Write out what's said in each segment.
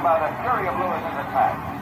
by the fury of Lewis's attack.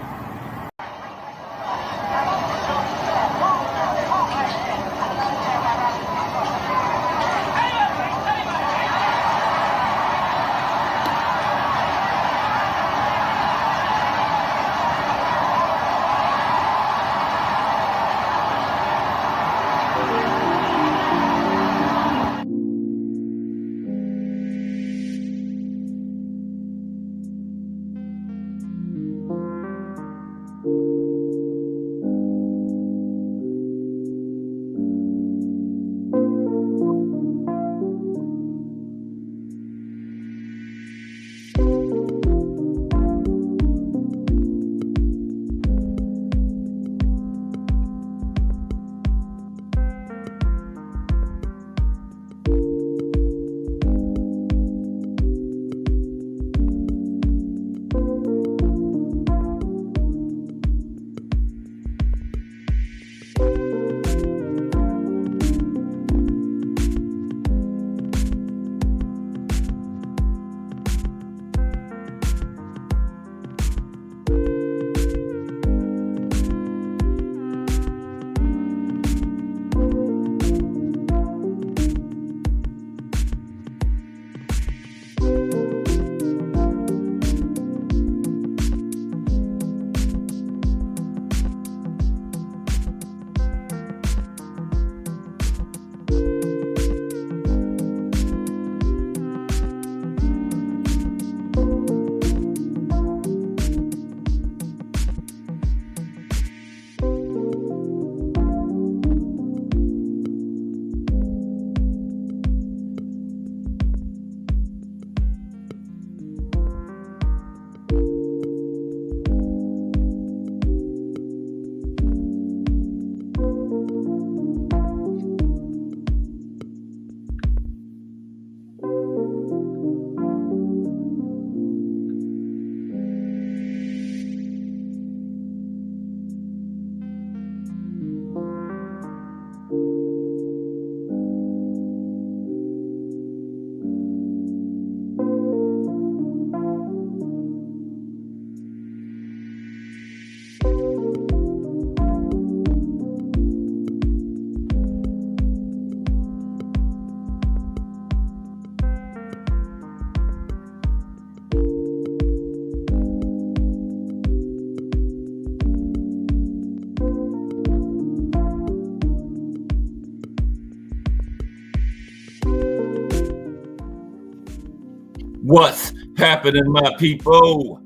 What's happening, my people?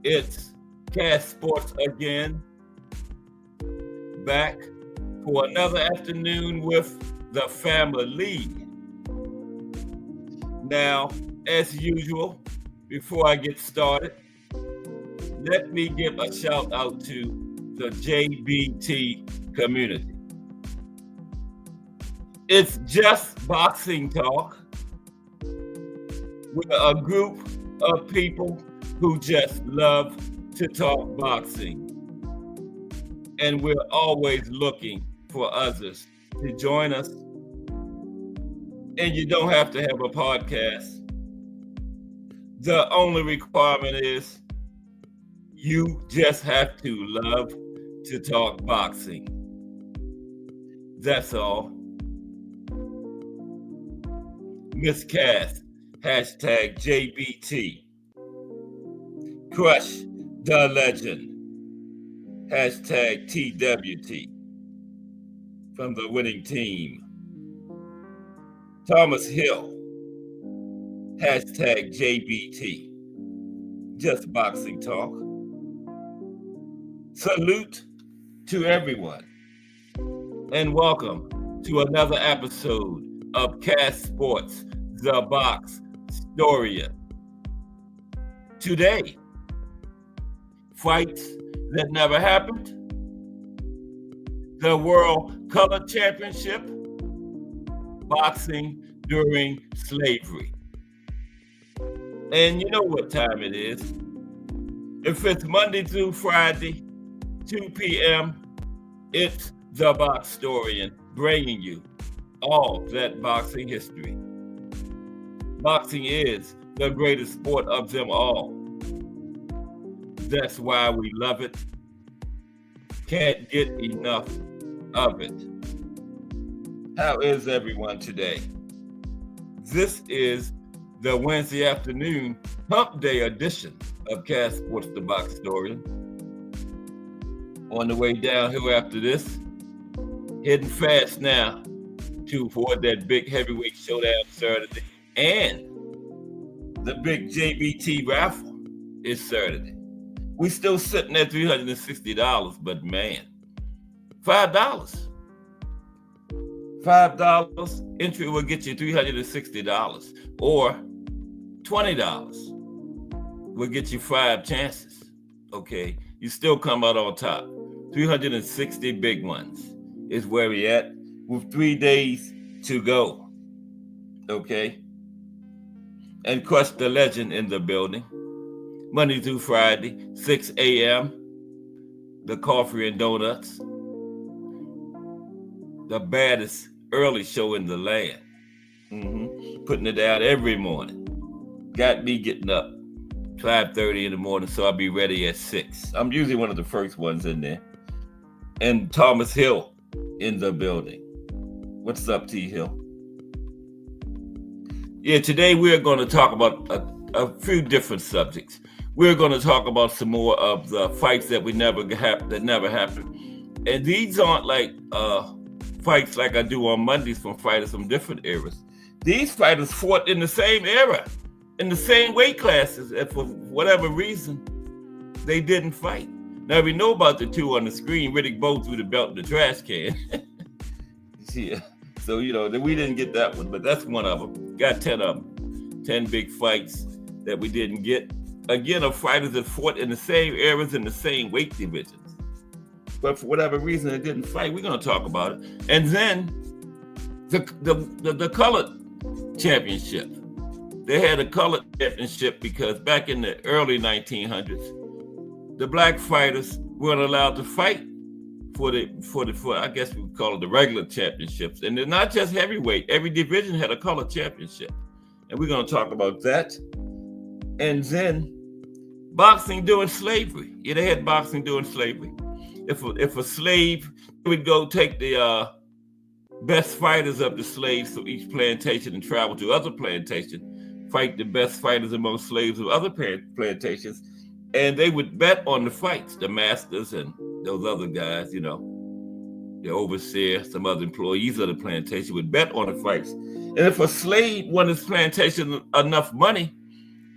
It's Cass Sports again, back for another afternoon with the family. Now, as usual, before I get started, let me give a shout out to the JBT community. It's just boxing talk. We're a group of people who just love to talk boxing. And we're always looking for others to join us. And you don't have to have a podcast. The only requirement is you just have to love to talk boxing. That's all. Miss Cass. #JBT. Crush the legend. #TWT. From the winning team. Thomas Hill. #JBT. Just boxing talk. Salute to everyone. And welcome to another episode of Cass Sports, The Box Historian. Today, fights that never happened, the World Color Championship, boxing during slavery. And you know what time it is. If it's Monday through Friday, 2 p.m., it's The Box Historian bringing you all that boxing history. Boxing is the greatest sport of them all. That's why we love it. Can't get enough of it. How is everyone today? This is the Wednesday afternoon Hump Day edition of Cass Sports the Box Story. On the way downhill after this, heading fast now to avoid that big heavyweight showdown Saturday, and the big JBT raffle is Saturday. We still sitting at $360, but man, $5 entry will get you $360, or $20 will get you 5 chances. Okay, you still come out on top. 360 big ones is where we at with 3 days to go. Okay, and Crush the Legend in the building. Monday through Friday, 6 a.m. The Coffee and Donuts, the baddest early show in the land. Putting it out every morning. Got me getting up 5:30 in the morning, so I'll be ready at 6. I'm usually one of the first ones in there. And Thomas Hill in the building. What's up, T. Hill? Yeah, today we're going to talk about a few different subjects. We're going to talk about some more of the fights that never happened. And these aren't like fights like I do on Mondays from fighters from different eras. These fighters fought in the same era, in the same weight classes, and for whatever reason, they didn't fight. Now, we know about the two on the screen. Riddick Bowe threw the belt in the trash can. Yeah. So, we didn't get that one, but that's one of them. Got 10 of them. 10 big fights that we didn't get. Again, of fighters that fought in the same eras in the same weight divisions. But for whatever reason, they didn't fight. We're going to talk about it. And then the colored championship. They had a colored championship because back in the early 1900s, the black fighters weren't allowed to fight for I guess we would call it the regular championships. And they're not just heavyweight. Every division had a colored championship. And we're going to talk about that. And then boxing during slavery. Yeah, they had boxing during slavery. If a slave would go take the best fighters of the slaves from each plantation and travel to other plantations, fight the best fighters among slaves of other plantations, and they would bet on the fights, the masters and those other guys, the overseer, some other employees of the plantation would bet on the fights. And if a slave won his plantation enough money,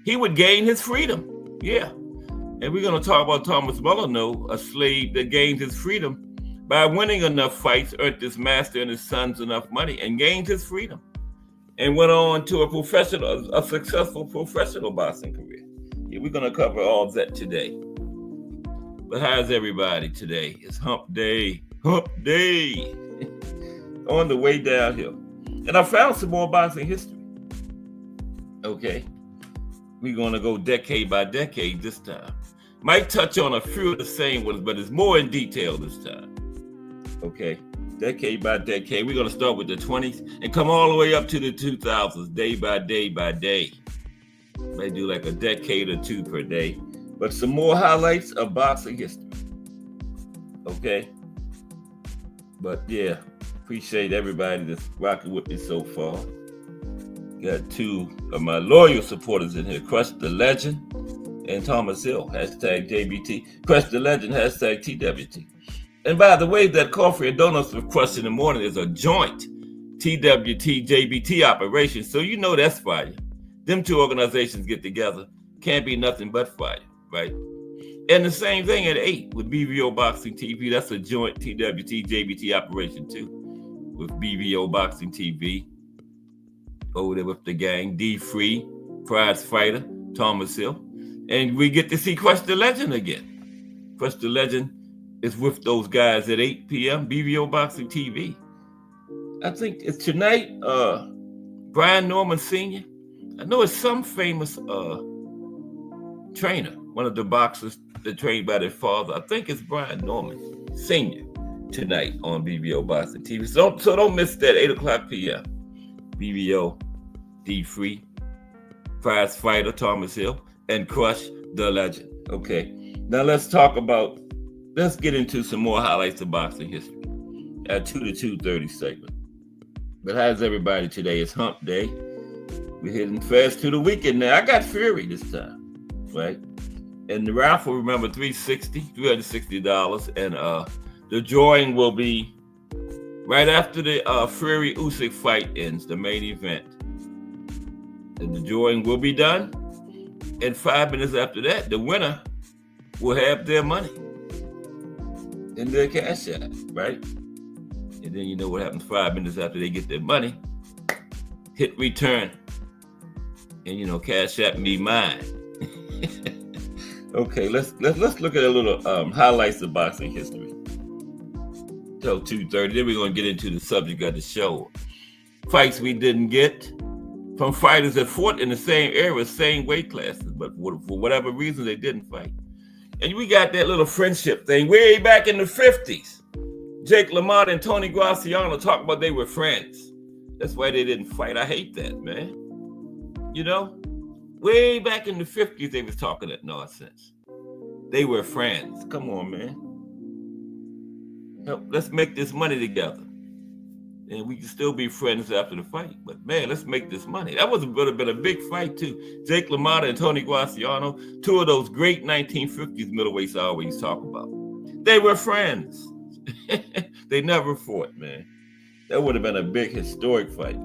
he would gain his freedom. Yeah. And we're going to talk about Thomas Molyneux, a slave that gained his freedom by winning enough fights, earned his master and his sons enough money, and gained his freedom. And went on to a successful professional boxing career. Yeah, we're going to cover all of that today. But how's everybody today? It's Hump Day. Hump Day. On the way downhill. And I found some more boxing history. Okay. We're going to go decade by decade this time. Might touch on a few of the same ones, but it's more in detail this time. Okay, decade by decade. We're going to start with the 20s and come all the way up to the 2000s, day by day by day. May do like a decade or two per day. But some more highlights of boxing history. Okay? But yeah, appreciate everybody that's rocking with me so far. Got 2 of my loyal supporters in here, Crush the Legend and Thomas Hill, hashtag JBT. Crush the Legend, hashtag TWT. And by the way, that Coffee and Donuts with Crush in the Morning is a joint TWT JBT operation, so that's fire. Them 2 organizations get together, can't be nothing but fire, right? And the same thing at 8 with BVO Boxing TV. That's a joint TWT JBT operation too, with BVO Boxing TV. Over there with the gang, D Free, prize fighter, Thomas Hill. And we get to see Crush the Legend again. Crush the Legend is with those guys at 8 p.m., BVO Boxing TV. I think it's tonight, Brian Norman Sr. I know it's some famous trainer, one of the boxers that trained by their father. I think it's Brian Norman Sr. tonight on BVO Boxing TV. So don't miss that, 8 o'clock p.m. BVO, D Free, prize fighter Thomas Hill, and Crush the Legend. Okay, now let's get into some more highlights of boxing history at 2 to 2:30 segment. But how's everybody today? It's hump day. We're heading fast to the weekend now. I got Fury this time, right? And the raffle, remember, $360, and the drawing will be right after the Fury Usyk fight ends, the main event. And the drawing will be done, and 5 minutes after that, the winner will have their money in their cash app, right? And then you know what happens 5 minutes after they get their money. Hit return. And cash app me mine. Okay, let's look at a little highlights of boxing history. Till 2:30. Then we're gonna get into the subject of the show. Fights we didn't get from fighters that fought in the same era, same weight classes, but for whatever reason they didn't fight. And we got that little friendship thing way back in the 50s. Jake LaMotta and Tony Graciano talked about they were friends. That's why they didn't fight. I hate that, man. Way back in the 50s, they was talking that nonsense. They were friends. Come on, man. Let's make this money together. And we can still be friends after the fight. But, man, let's make this money. That would have been a big fight, too. Jake LaMotta and Tony Graciano, two of those great 1950s middleweights I always talk about. They were friends. They never fought, man. That would have been a big historic fight.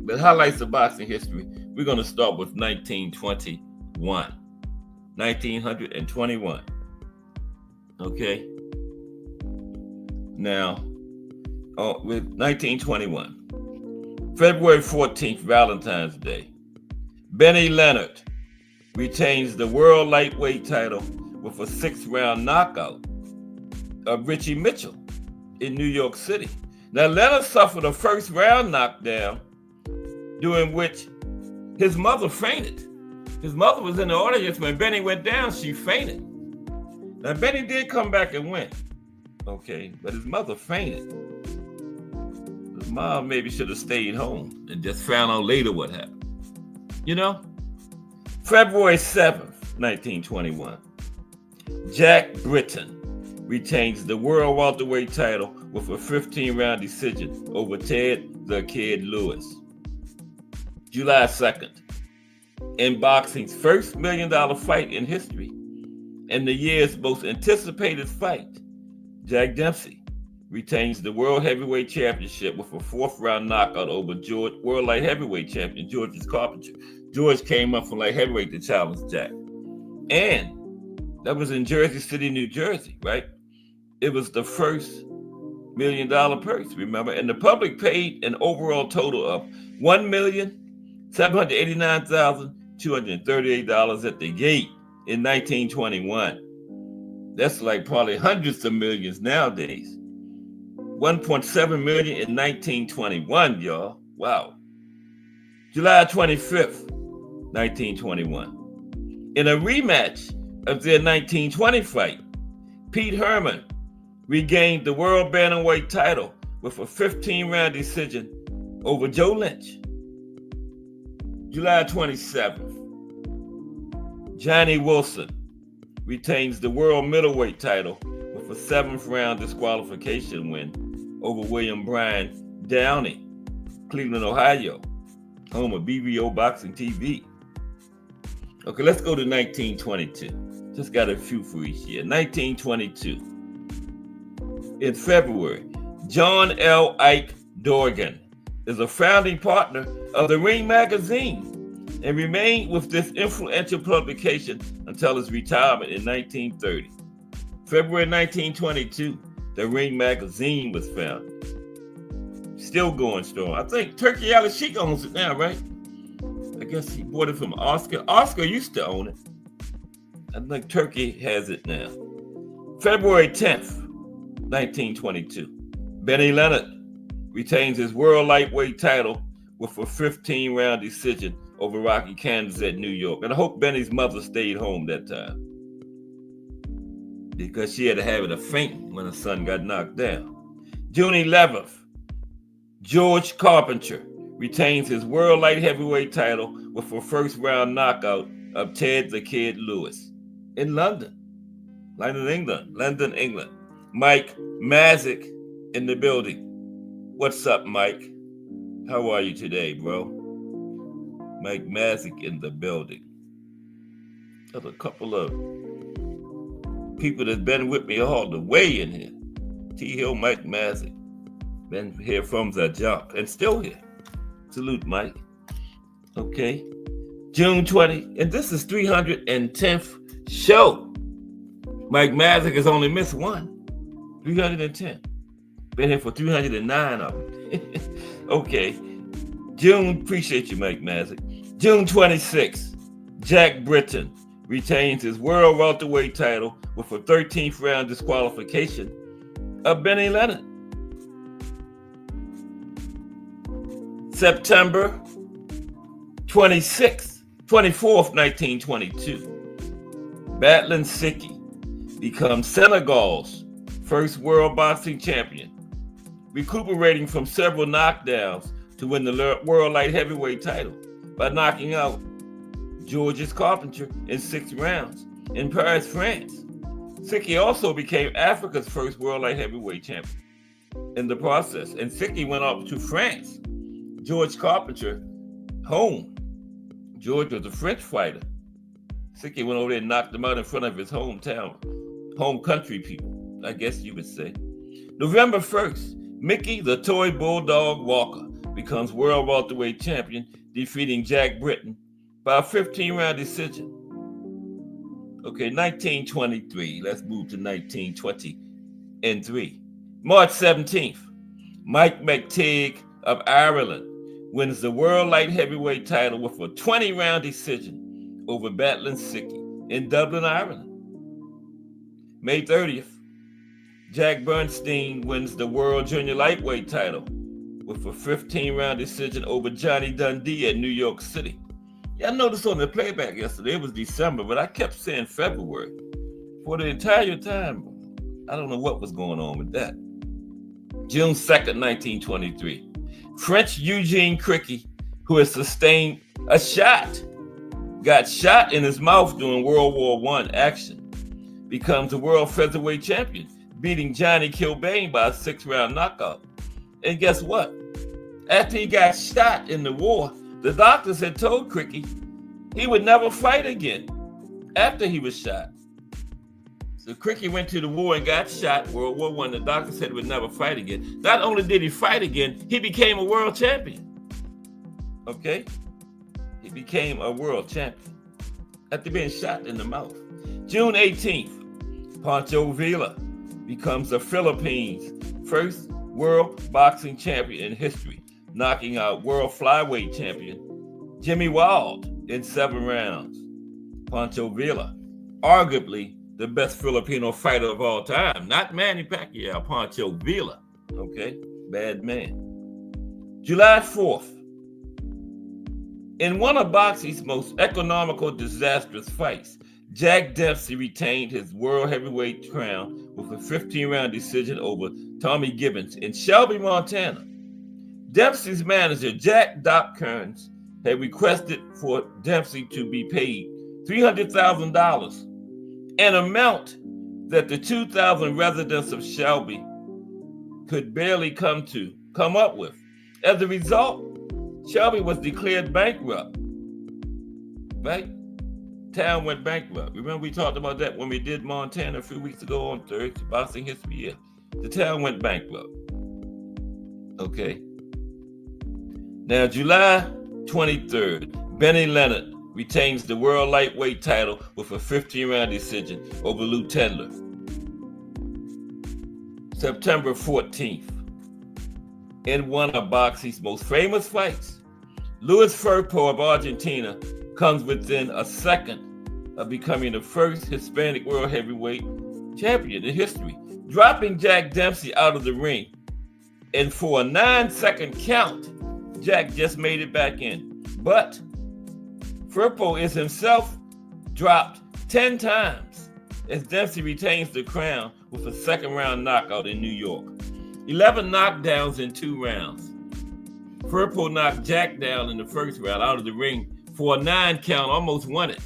But highlights of boxing history, we're going to start with 1921. 1921. Okay? Now, with 1921, February 14th, Valentine's Day, Benny Leonard retains the world lightweight title with a 6th-round knockout of Richie Mitchell in New York City. Now, Leonard suffered a first-round knockdown, during which his mother fainted. His mother was in the audience when Benny went down. She fainted. Now, Benny did come back and win, okay, but his mother fainted. His mom maybe should have stayed home and just found out later what happened. February 7th, 1921, Jack Britton retains the world welterweight title with a 15-round decision over Ted the Kid Lewis. July 2nd, in boxing's first $1 million fight in history and the year's most anticipated fight, Jack Dempsey retains the World Heavyweight Championship with a 4th-round knockout over World Light Heavyweight Champion George Carpenter. George came up from light heavyweight to challenge Jack. And that was in Jersey City, New Jersey, right? It was the first $1 million purse, remember? And the public paid an overall total of $1,789,238 at the gate in 1921. That's like probably hundreds of millions nowadays. 1.7 million in 1921, y'all. Wow. July 25th, 1921. In a rematch of their 1920 fight, Pete Herman regained the world bantamweight title with a 15-round decision over Joe Lynch. July 27th, Johnny Wilson retains the world middleweight title with a 7th-round disqualification win over William Bryan Downey, Cleveland, Ohio, home of BBO Boxing TV. Okay, let's go to 1922. Just got a few for each year. 1922. In February, John L. Ike Dorgan is a founding partner of the Ring magazine and remained with this influential publication until his retirement in 1930. February 1922, the Ring magazine was founded. Still going strong. I think Turkey Ali Sheik owns it now, right? I guess he bought it from Oscar. Oscar used to own it. I think Turkey has it now. February 10th, 1922, Benny Leonard retains his world lightweight title with a 15-round decision over Rocky Kansas at New York. And I hope Benny's mother stayed home that time, because she had a habit of fainting when her son got knocked down. June 11th, George Carpenter retains his world light heavyweight title with a first round knockout of Ted the Kid Lewis in London, England. Mike Mazik in the building. What's up, Mike? How are you today, bro? Mike Mazik in the building. There's a couple of people that's been with me all the way in here. T. Hill, Mike Mazik. Been here from the jump and still here. Salute, Mike. Okay. June 20, and this is 310th show. Mike Mazik has only missed one. 310. Been here for 309 of them. Okay. June, appreciate you, Mike Mazik. June 26, Jack Britton retains his world welterweight title with a 13th round disqualification of Benny Leonard. September 24th, 1922, Battling Siki becomes Senegal's first world boxing champion, recuperating from several knockdowns to win the world light heavyweight title by knocking out Georges Carpentier in 6 rounds in Paris, France. Siki also became Africa's first world light heavyweight champion in the process, and Siki went up to France. George Carpentier home. George was a French fighter. Siki went over there and knocked him out in front of his home country people, I guess you would say. November 1st, Mickey the Toy Bulldog Walker becomes world welterweight champion, defeating Jack Britton by a 15-round decision. Okay, 1923. Let's move to 1923. March 17th, Mike McTighe of Ireland wins the world light heavyweight title with a 20-round decision over Battling Siki in Dublin, Ireland. May 30th, Jack Bernstein wins the world junior lightweight title with a 15-round decision over Johnny Dundee at New York City. Yeah, I noticed on the playback yesterday, it was December, but I kept saying February for the entire time. I don't know what was going on with that. June 2nd, 1923. French Eugene Criqui, who has sustained a shot, got shot in his mouth during World War I action, becomes the world featherweight champion, beating Johnny Kilbane by a 6-round knockout. And guess what? After he got shot in the war, the doctors had told Criqui he would never fight again after he was shot. So Criqui went to the war and got shot, World War I. The doctor said he would never fight again. Not only did he fight again, he became a world champion. Okay? He became a world champion after being shot in the mouth. June 18th, Pancho Villa becomes the Philippines' first world boxing champion in history, knocking out world flyweight champion Jimmy Wald in 7 rounds. Pancho Villa, arguably the best Filipino fighter of all time. Not Manny Pacquiao, Pancho Villa. Okay, bad man. July 4th. In one of boxing's most economical, disastrous fights, Jack Dempsey retained his world heavyweight crown with a 15-round decision over Tommy Gibbons in Shelby, Montana. Dempsey's manager, Jack Doc Kearns, had requested for Dempsey to be paid $300,000, an amount that the 2,000 residents of Shelby could barely come up with. As a result, Shelby was declared bankrupt. Right? Town went bankrupt. Remember we talked about that when we did Montana a few weeks ago on Thursday, Boxing History Year. The town went bankrupt. Okay. Now, July 23rd, Benny Leonard retains the world lightweight title with a 15-round decision over Lou Tendler. September 14th, in one of boxing's most famous fights, Luis Firpo of Argentina comes within a second of becoming the first Hispanic world heavyweight champion in history, dropping Jack Dempsey out of the ring. And for a 9-second count, Jack just made it back in. But Firpo is himself dropped 10 times as Dempsey retains the crown with a 2nd round knockout in New York. 11 knockdowns in 2 rounds. Firpo knocked Jack down in the first round out of the ring for a 9 count, almost won it.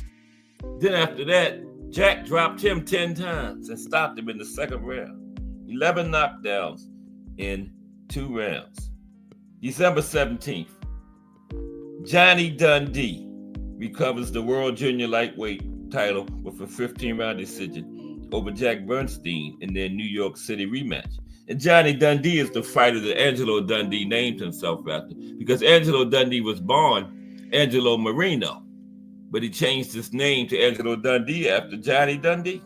Then after that, Jack dropped him 10 times and stopped him in the second round. 11 knockdowns in 2 rounds. December 17th, Johnny Dundee recovers the World Junior Lightweight title with a 15-round decision over Jack Bernstein in their New York City rematch. And Johnny Dundee is the fighter that Angelo Dundee named himself after, because Angelo Dundee was born Angelo Marino, but he changed his name to Angelo Dundee after Johnny Dundee.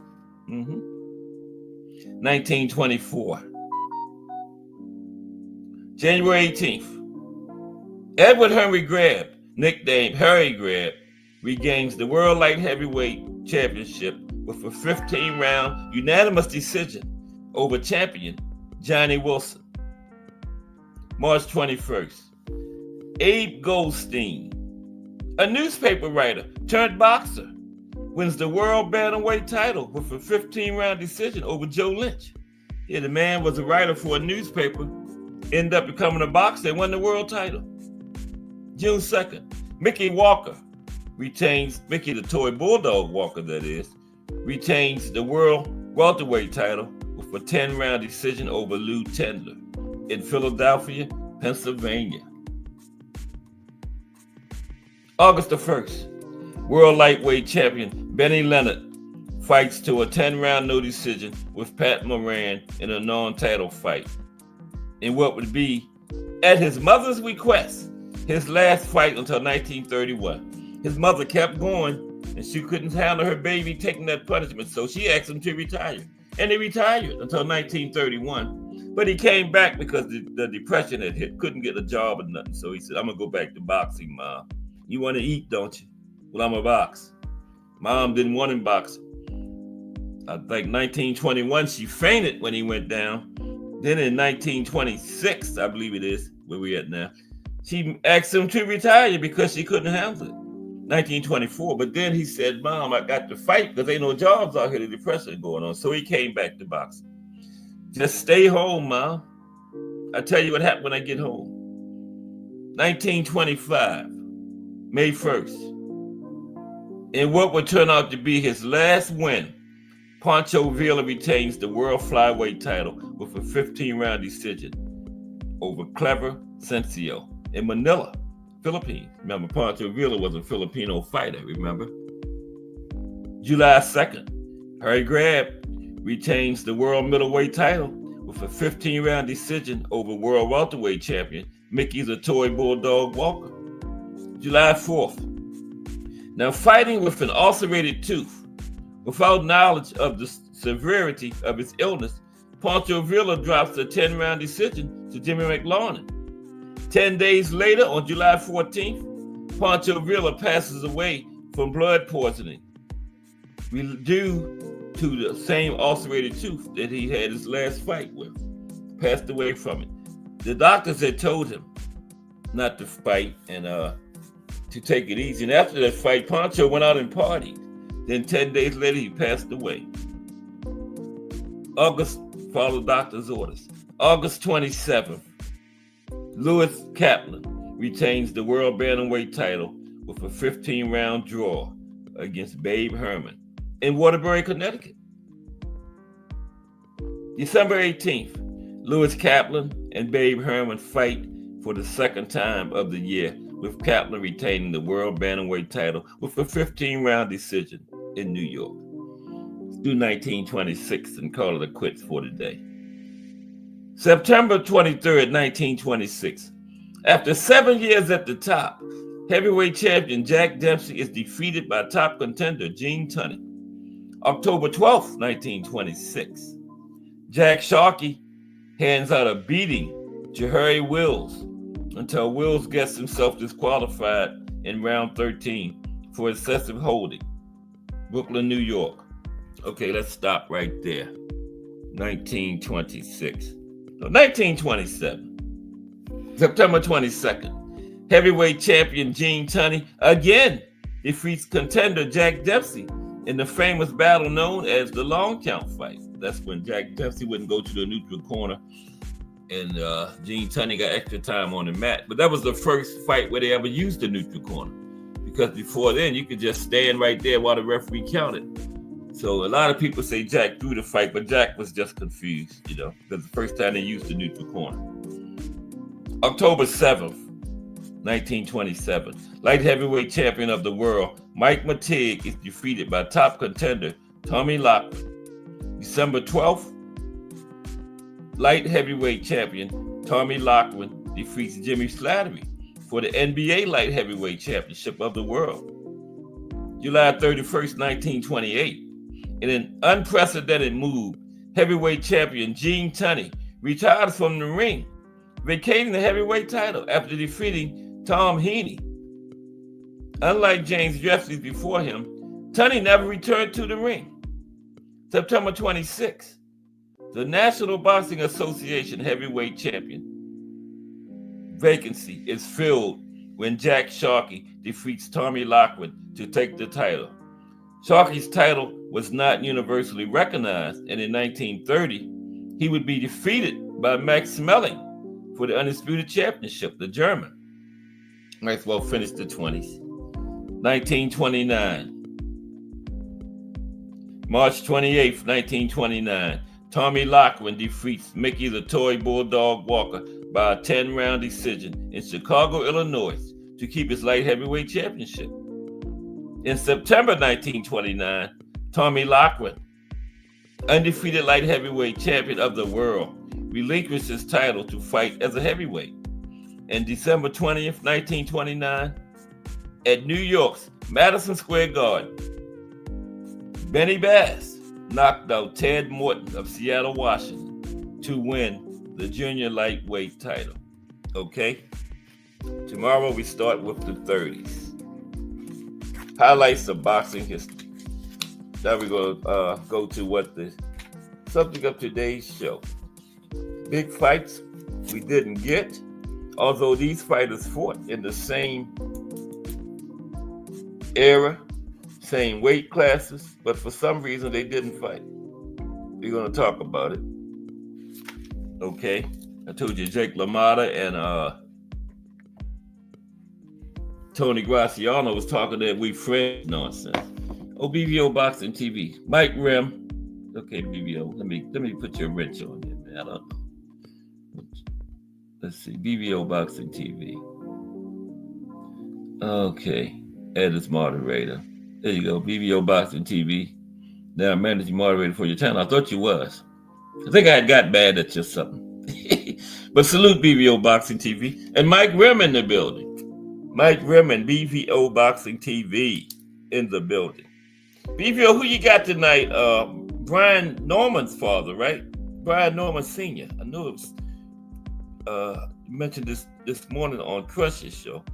1924. January 18th, Edward Henry Grab, nicknamed Harry Grab, regains the World Light Heavyweight Championship with a 15-round unanimous decision over champion Johnny Wilson. March 21st, Abe Goldstein, a newspaper writer turned boxer, wins the World Bantamweight title with a 15-round decision over Joe Lynch. Yeah, the man was a writer for a newspaper, ended up becoming a boxer and won the world title. June 2nd, Mickey Walker retains, Mickey the Toy Bulldog Walker that is, retains the world welterweight title with a 10-round decision over Lou Tendler in Philadelphia, Pennsylvania. August the 1st, world lightweight champion Benny Leonard fights to a 10-round no decision with Pat Moran in a non-title fight in what would be, at his mother's request, his last fight until 1931. His mother kept going and she couldn't handle her baby taking that punishment, so she asked him to retire. And he retired until 1931. But he came back because the depression had hit, couldn't get a job or nothing. So he said, I'm gonna go back to boxing, Mom. You want to eat, don't you? Well, I'm a box. Mom didn't want him boxing. I think 1921, she fainted when he went down. Then in 1926, I believe it is, where we at now, she asked him to retire because she couldn't handle it. 1924, but then he said, Mom, I got to fight because ain't no jobs out here, the depression going on. So he came back to boxing. Just stay home, Mom. I'll tell you what happened when I get home. 1925, May 1st. In what would turn out to be his last win, Pancho Villa retains the world flyweight title with a 15-round decision over Clever Sencio in Manila, Philippines. Remember, Pancho Villa was a Filipino fighter, remember? July 2nd, Harry Grab retains the world middleweight title with a 15-round decision over world welterweight champion Mickey the Toy Bulldog Walker. July 4th. Now, fighting with an ulcerated tooth, without knowledge of the severity of his illness, Pancho Villa drops a 10-round decision to Jimmy McLaurin. 10 days later, on July 14th, Pancho Villa passes away from blood poisoning due to the same ulcerated tooth that he had his last fight with. Passed away from it. The doctors had told him not to fight and to take it easy. And after that fight, Pancho went out and partied. Then 10 days later, he passed away. August followed doctor's orders. August 27th, Lewis Kaplan retains the world bantamweight title with a 15-round draw against Babe Herman in Waterbury, Connecticut. December 18th, Lewis Kaplan and Babe Herman fight for the second time of the year, with Kaplan retaining the world bantamweight title with a 15-round decision in New York. Let's do 1926 and call it a quits for today. September 23rd, 1926. After 7 years at the top, heavyweight champion Jack Dempsey is defeated by top contender Gene Tunney. October 12th, 1926. Jack Sharkey hands out a beating to Harry Wills until Wills gets himself disqualified in round 13 for excessive holding. Brooklyn, New York. Okay, let's stop right there. 1926. No, 1927. September 22nd. Heavyweight champion Gene Tunney again defeats contender Jack Dempsey in the famous battle known as the long count fight. That's when Jack Dempsey wouldn't go to the neutral corner And Gene Tunney got extra time on the mat. But that was the first fight where they ever used the neutral corner. Because before then, you could just stand right there while the referee counted. So a lot of people say Jack threw the fight, but Jack was just confused, because the first time they used the neutral corner. October 7th, 1927, light heavyweight champion of the world, Mike Matig is defeated by top contender Tommy Loughran. December 12th, light heavyweight champion Tommy Loughran defeats Jimmy Slattery for the NBA light heavyweight championship of the world. July 31st, 1928, in an unprecedented move, heavyweight champion Gene Tunney retires from the ring, vacating the heavyweight title after defeating Tom Heaney. Unlike James Jeffries before him, Tunney never returned to the ring. September 26th, the National Boxing Association heavyweight champion vacancy is filled when Jack Sharkey defeats Tommy Loughran to take the title. Sharkey's title was not universally recognized, and in 1930, he would be defeated by Max Schmeling for the undisputed championship, the German. Might as well finish the 20s. 1929. March 28th, 1929, Tommy Loughran defeats Mickey the Toy Bulldog Walker by a 10-round decision in Chicago, Illinois, to keep his light heavyweight championship. In September 1929, Tommy Loughran, undefeated light heavyweight champion of the world, relinquished his title to fight as a heavyweight. And December 20th, 1929, at New York's Madison Square Garden, Benny Bass knocked out Ted Morton of Seattle, Washington to win the junior lightweight title. Okay? Tomorrow we start with the 30s. Highlights of boxing history. Now we're going to go to what the subject of today's show. Big fights we didn't get, although these fighters fought in the same era, same weight classes, but for some reason they didn't fight. We're going to talk about it. Okay? I told you Jake LaMotta and Tony Graciano was talking that we friends nonsense. BVO Boxing TV. Mike Rim. Okay, BVO. Let me put your wrench on here, man. I don't know. Let's see. BVO Boxing TV. Okay. Ed is moderator. There you go. BVO Boxing TV. Now I'm managing moderator for your channel. I thought you was. I think I had got bad at you or something. But salute BVO Boxing TV. And Mike Rim in the building. Mike Rim and BVO Boxing TV in the building. BVO, who you got tonight? Brian Norman's father, right? Brian Norman Sr. I knew it was, you mentioned this morning on Crush's show.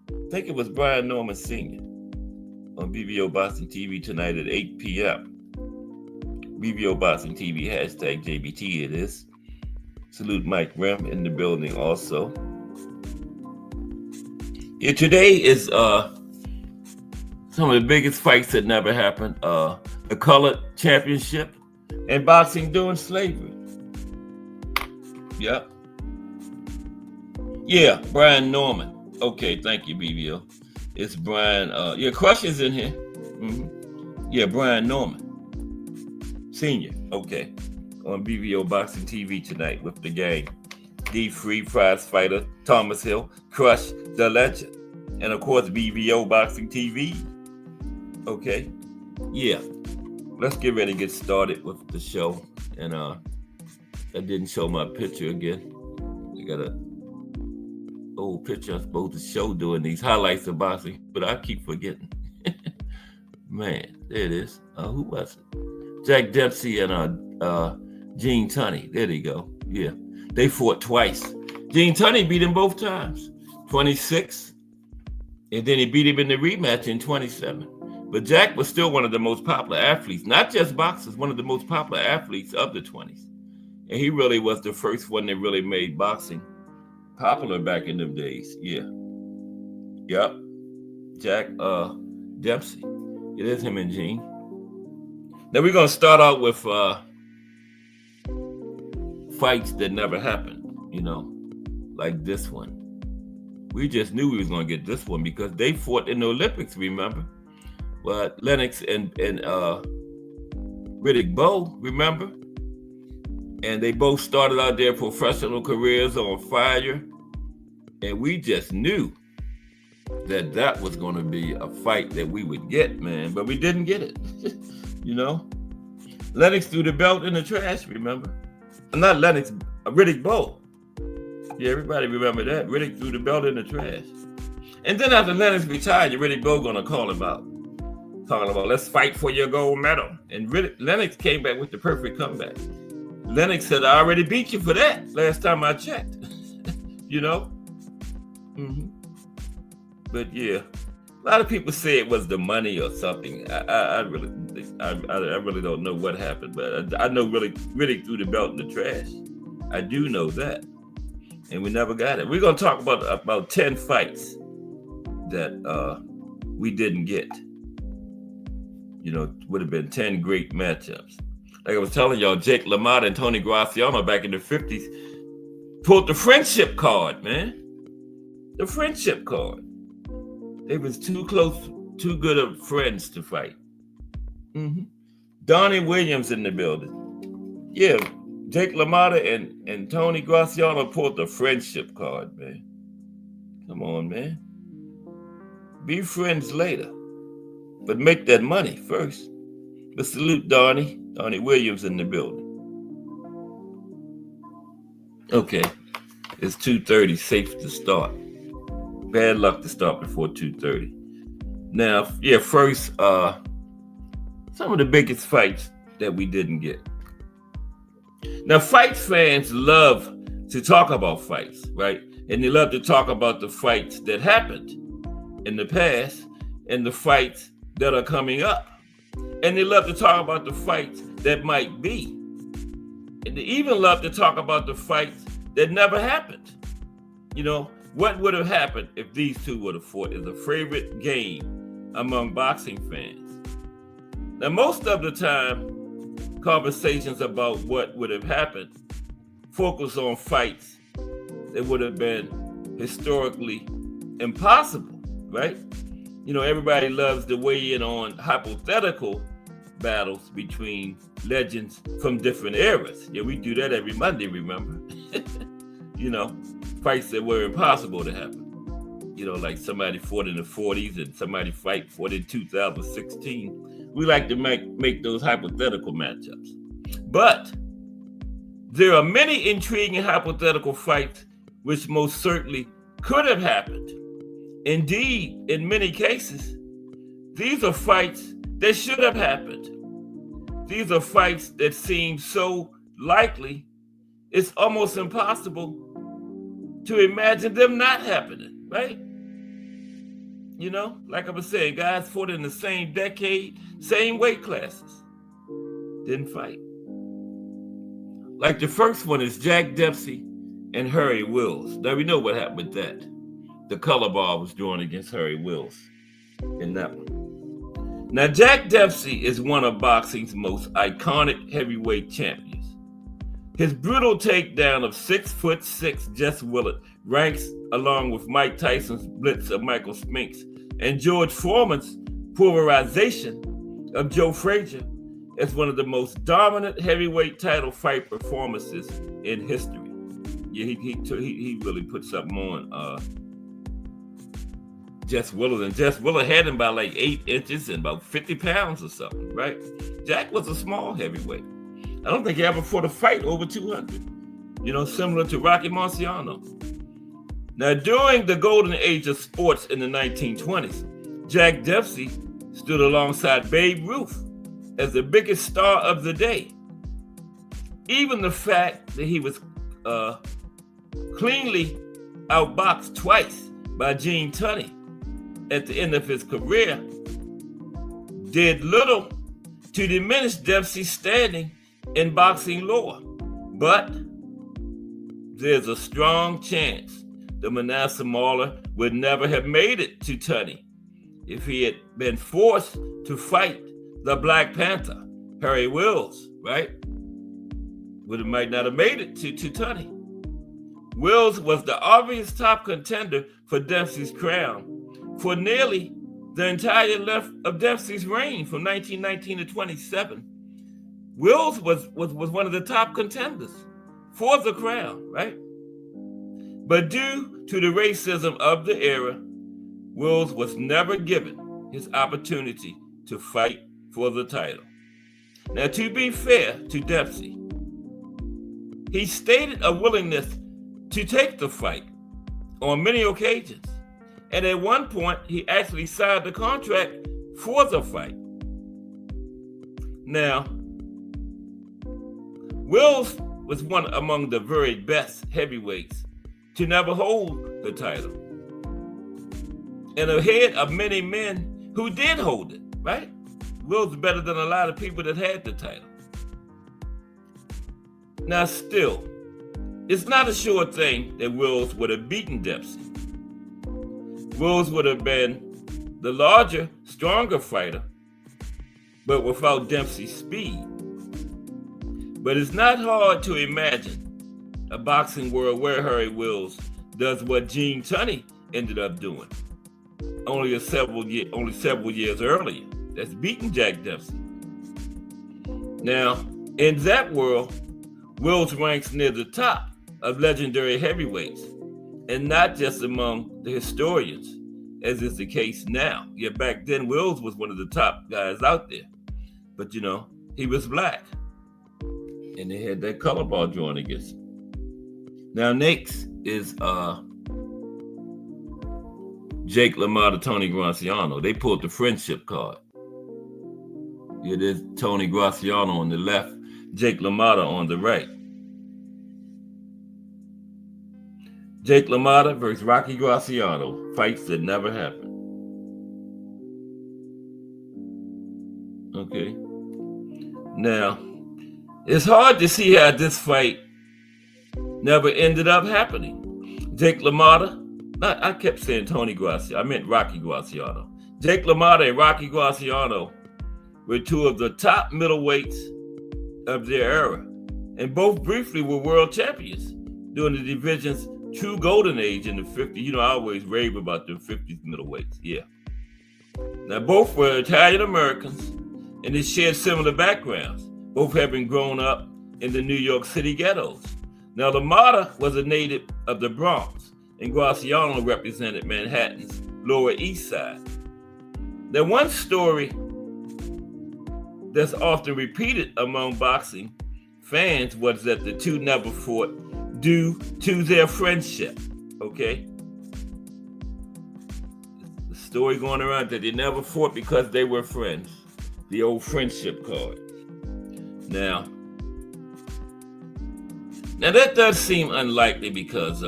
I think it was Brian Norman Sr. on BVO Boxing TV tonight at 8 p.m. BVO Boxing TV, hashtag JBT it is. Salute Mike Rim in the building also. Yeah, today is some of the biggest fights that never happened. The Colored Championship and boxing during slavery. Yep. Yeah, Brian Norman. Okay, thank you, BVO. It's Brian. Crush is in here. Mm-hmm. Yeah, Brian Norman, Senior. Okay, on BVO Boxing TV tonight with the gang. D Free, Prize Fighter, Thomas Hill, Crush, The Legend, and of course BVO Boxing TV. Okay, yeah. Let's get ready to get started with the show. And I didn't show my picture again. I got a old picture I'm supposed to show doing these highlights of boxing, but I keep forgetting. Man, there it is. Who was it? Jack Dempsey and Gene Tunney. There they go. Yeah, they fought twice. Gene Tunney beat him both times. 26, and then he beat him in the rematch in 27. But Jack was still one of the most popular athletes, not just boxers, one of the most popular athletes of the 20s. And he really was the first one that really made boxing popular back in them days. Yeah. Yep. Jack Dempsey. It is him and Gene. Now we're going to start out with fights that never happened. like this one. We just knew we was going to get this one because they fought in the Olympics, remember? But Lennox and Riddick Bowe, remember? And they both started out their professional careers on fire. And we just knew that was going to be a fight that we would get, man. But we didn't get it, Lennox threw the belt in the trash, remember? Not Lennox, Riddick Bowe. Yeah, everybody remember that. Riddick threw the belt in the trash. And then after Lennox retired, Riddick Bowe going to call him out. Talking about, let's fight for your gold medal. And Lennox came back with the perfect comeback. Lennox said, I already beat you for that last time I checked. Mm-hmm. But yeah, a lot of people say it was the money or something. I really don't know what happened, but I know Riddick threw the belt in the trash. I do know that. And we never got it. We're going to talk about 10 fights that we didn't get. Would have been 10 great matchups. Like I was telling y'all, Jake LaMotta and Tony Graziano back in the 50s pulled the friendship card, man. The friendship card. They was too close, too good of friends to fight. Mm-hmm. Donnie Williams in the building. Yeah, Jake LaMotta and Tony Graziano pulled the friendship card, man. Come on, man. Be friends later, but make that money first. But salute Donnie Williams in the building. Okay, it's 2:30, safe to start. Bad luck to start before 2:30. Now, yeah, first, some of the biggest fights that we didn't get. Now, fight fans love to talk about fights, right? And they love to talk about the fights that happened in the past and the fights that are coming up. And they love to talk about the fights that might be. And they even love to talk about the fights that never happened. What would have happened if these two would have fought is a favorite game among boxing fans. Now, most of the time, conversations about what would have happened focus on fights that would have been historically impossible, right? Everybody loves to weigh in on hypothetical battles between legends from different eras. Yeah, we do that every Monday, remember? Fights that were impossible to happen. Like somebody fought in the 40s and somebody fought in 2016. We like to make those hypothetical matchups. But there are many intriguing hypothetical fights which most certainly could have happened. Indeed, in many cases, these are fights that should have happened. These are fights that seem so likely, it's almost impossible to imagine them not happening, right? Like I was saying, guys fought in the same decade, same weight classes, didn't fight. Like the first one is Jack Dempsey and Harry Wills. Now we know what happened with that. The color bar was drawn against Harry Wills in that one. Now, Jack Dempsey is one of boxing's most iconic heavyweight champions. His brutal takedown of 6'6" Jess Willett ranks along with Mike Tyson's blitz of Michael Spinks and George Foreman's pulverization of Joe Frazier as one of the most dominant heavyweight title fight performances in history. Yeah, he really put something on Jess Willett, and Jess Willett had him by like 8 inches and about 50 pounds or something, right? Jack was a small heavyweight. I don't think he ever fought a fight over 200, similar to Rocky Marciano. Now, during the golden age of sports in the 1920s, Jack Dempsey stood alongside Babe Ruth as the biggest star of the day. Even the fact that he was cleanly outboxed twice by Gene Tunney at the end of his career did little to diminish Dempsey's standing in boxing lore. But there's a strong chance that Manasseh Mauler would never have made it to Tunney if he had been forced to fight the Black Panther, Harry Wills, right? Might not have made it to Tunney. Wills was the obvious top contender for Dempsey's crown for nearly the entire length of Dempsey's reign from 1919 to 27. Wills was one of the top contenders for the crown, right? But due to the racism of the era, Wills was never given his opportunity to fight for the title. Now, to be fair to Dempsey, he stated a willingness to take the fight on many occasions. And at one point, he actually signed the contract for the fight. Now, Wills was one among the very best heavyweights to never hold the title, and ahead of many men who did hold it, right? Wills was better than a lot of people that had the title. Now, still, it's not a sure thing that Wills would have beaten Dempsey. Wills would have been the larger, stronger fighter, but without Dempsey's speed. But it's not hard to imagine a boxing world where Harry Wills does what Gene Tunney ended up doing only several years earlier. That's beating Jack Dempsey. Now, in that world, Wills ranks near the top of legendary heavyweights, and not just among the historians, as is the case now. Yeah, back then, Wills was one of the top guys out there. But, he was black. And they had that color ball drawn against him. Now, next is Jake LaMotta, Tony Graciano. They pulled the friendship card. It is Tony Graciano on the left, Jake LaMotta on the right. Jake LaMotta versus Rocky Graciano, fights that never happened. Okay. Now, it's hard to see how this fight never ended up happening. Jake LaMotta, I kept saying Tony Graciano, I meant Rocky Graciano. Jake LaMotta and Rocky Graciano were two of the top middleweights of their era, and both briefly were world champions during the division's true golden age in the 50s. I always rave about the 50s middleweights, yeah. Now, both were Italian Americans, and they shared similar backgrounds, both having grown up in the New York City ghettos. Now, LaMotta was a native of the Bronx, and Graciano represented Manhattan's Lower East Side. Now, one story that's often repeated among boxing fans was that the two never fought due to their friendship, okay? The story going around that they never fought because they were friends. The old friendship card. Now that does seem unlikely because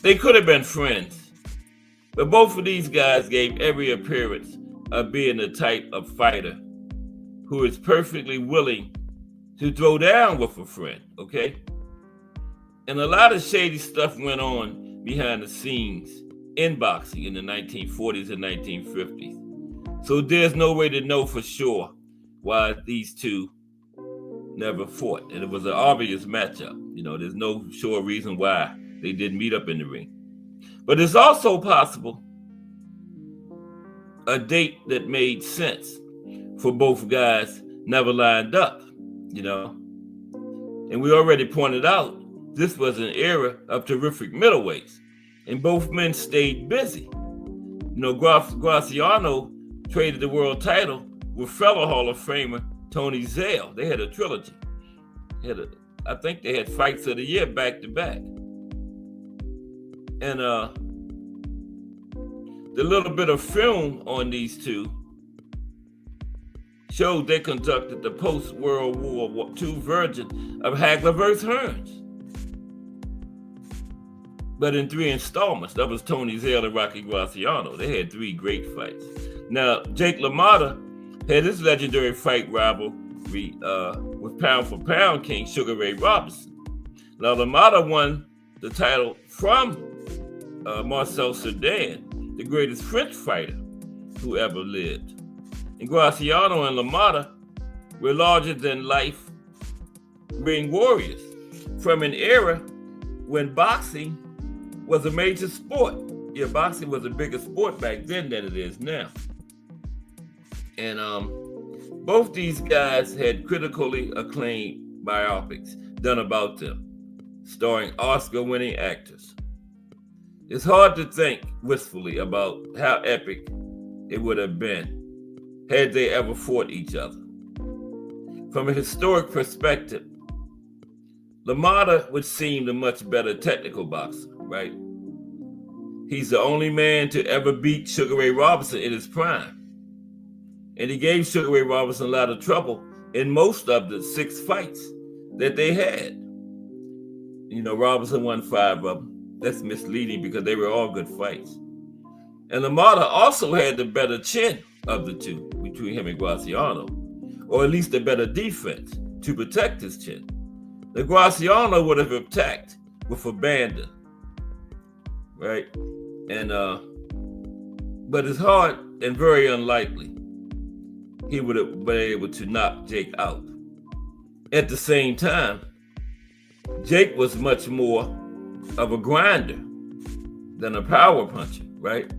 they could have been friends, but both of these guys gave every appearance of being the type of fighter who is perfectly willing to throw down with a friend, okay? And a lot of shady stuff went on behind the scenes in boxing in the 1940s and 1950s. So there's no way to know for sure why these two never fought. And it was an obvious matchup. There's no sure reason why they didn't meet up in the ring. But it's also possible a date that made sense for both guys never lined up, And we already pointed out this was an era of terrific middleweights, and both men stayed busy. Graciano traded the world title with fellow Hall of Famer Tony Zale. They had a trilogy. I think they had fights of the year back to back. And the little bit of film on these two showed they conducted the post-World War II version of Hagler vs. Hearns. But in 3 installments. That was Tony Zale and Rocky Graciano. They had 3 great fights. Now, Jake LaMotta had his legendary fight rivalry with pound-for-pound king Sugar Ray Robinson. Now, LaMotta won the title from Marcel Cerdan, the greatest French fighter who ever lived. And Graciano and LaMotta were larger-than-life ring warriors from an era when boxing was a major sport. Yeah, boxing was a bigger sport back then than it is now. And both these guys had critically acclaimed biopics done about them, starring Oscar-winning actors. It's hard to think wistfully about how epic it would have been had they ever fought each other. From a historic perspective, LaMotta would seem the much better technical boxer, right? He's the only man to ever beat Sugar Ray Robinson in his prime. And he gave Sugar Ray Robinson a lot of trouble in most of the 6 fights that they had. You know, Robinson won 5 of them. That's misleading because they were all good fights. And LaMotta also had the better chin of the two between him and Graziano, or at least a better defense to protect his chin. The Graziano would have attacked with abandon, right? And but it's hard and very unlikely he would have been able to knock Jake out. At the same time, Jake was much more of a grinder than a power puncher, right?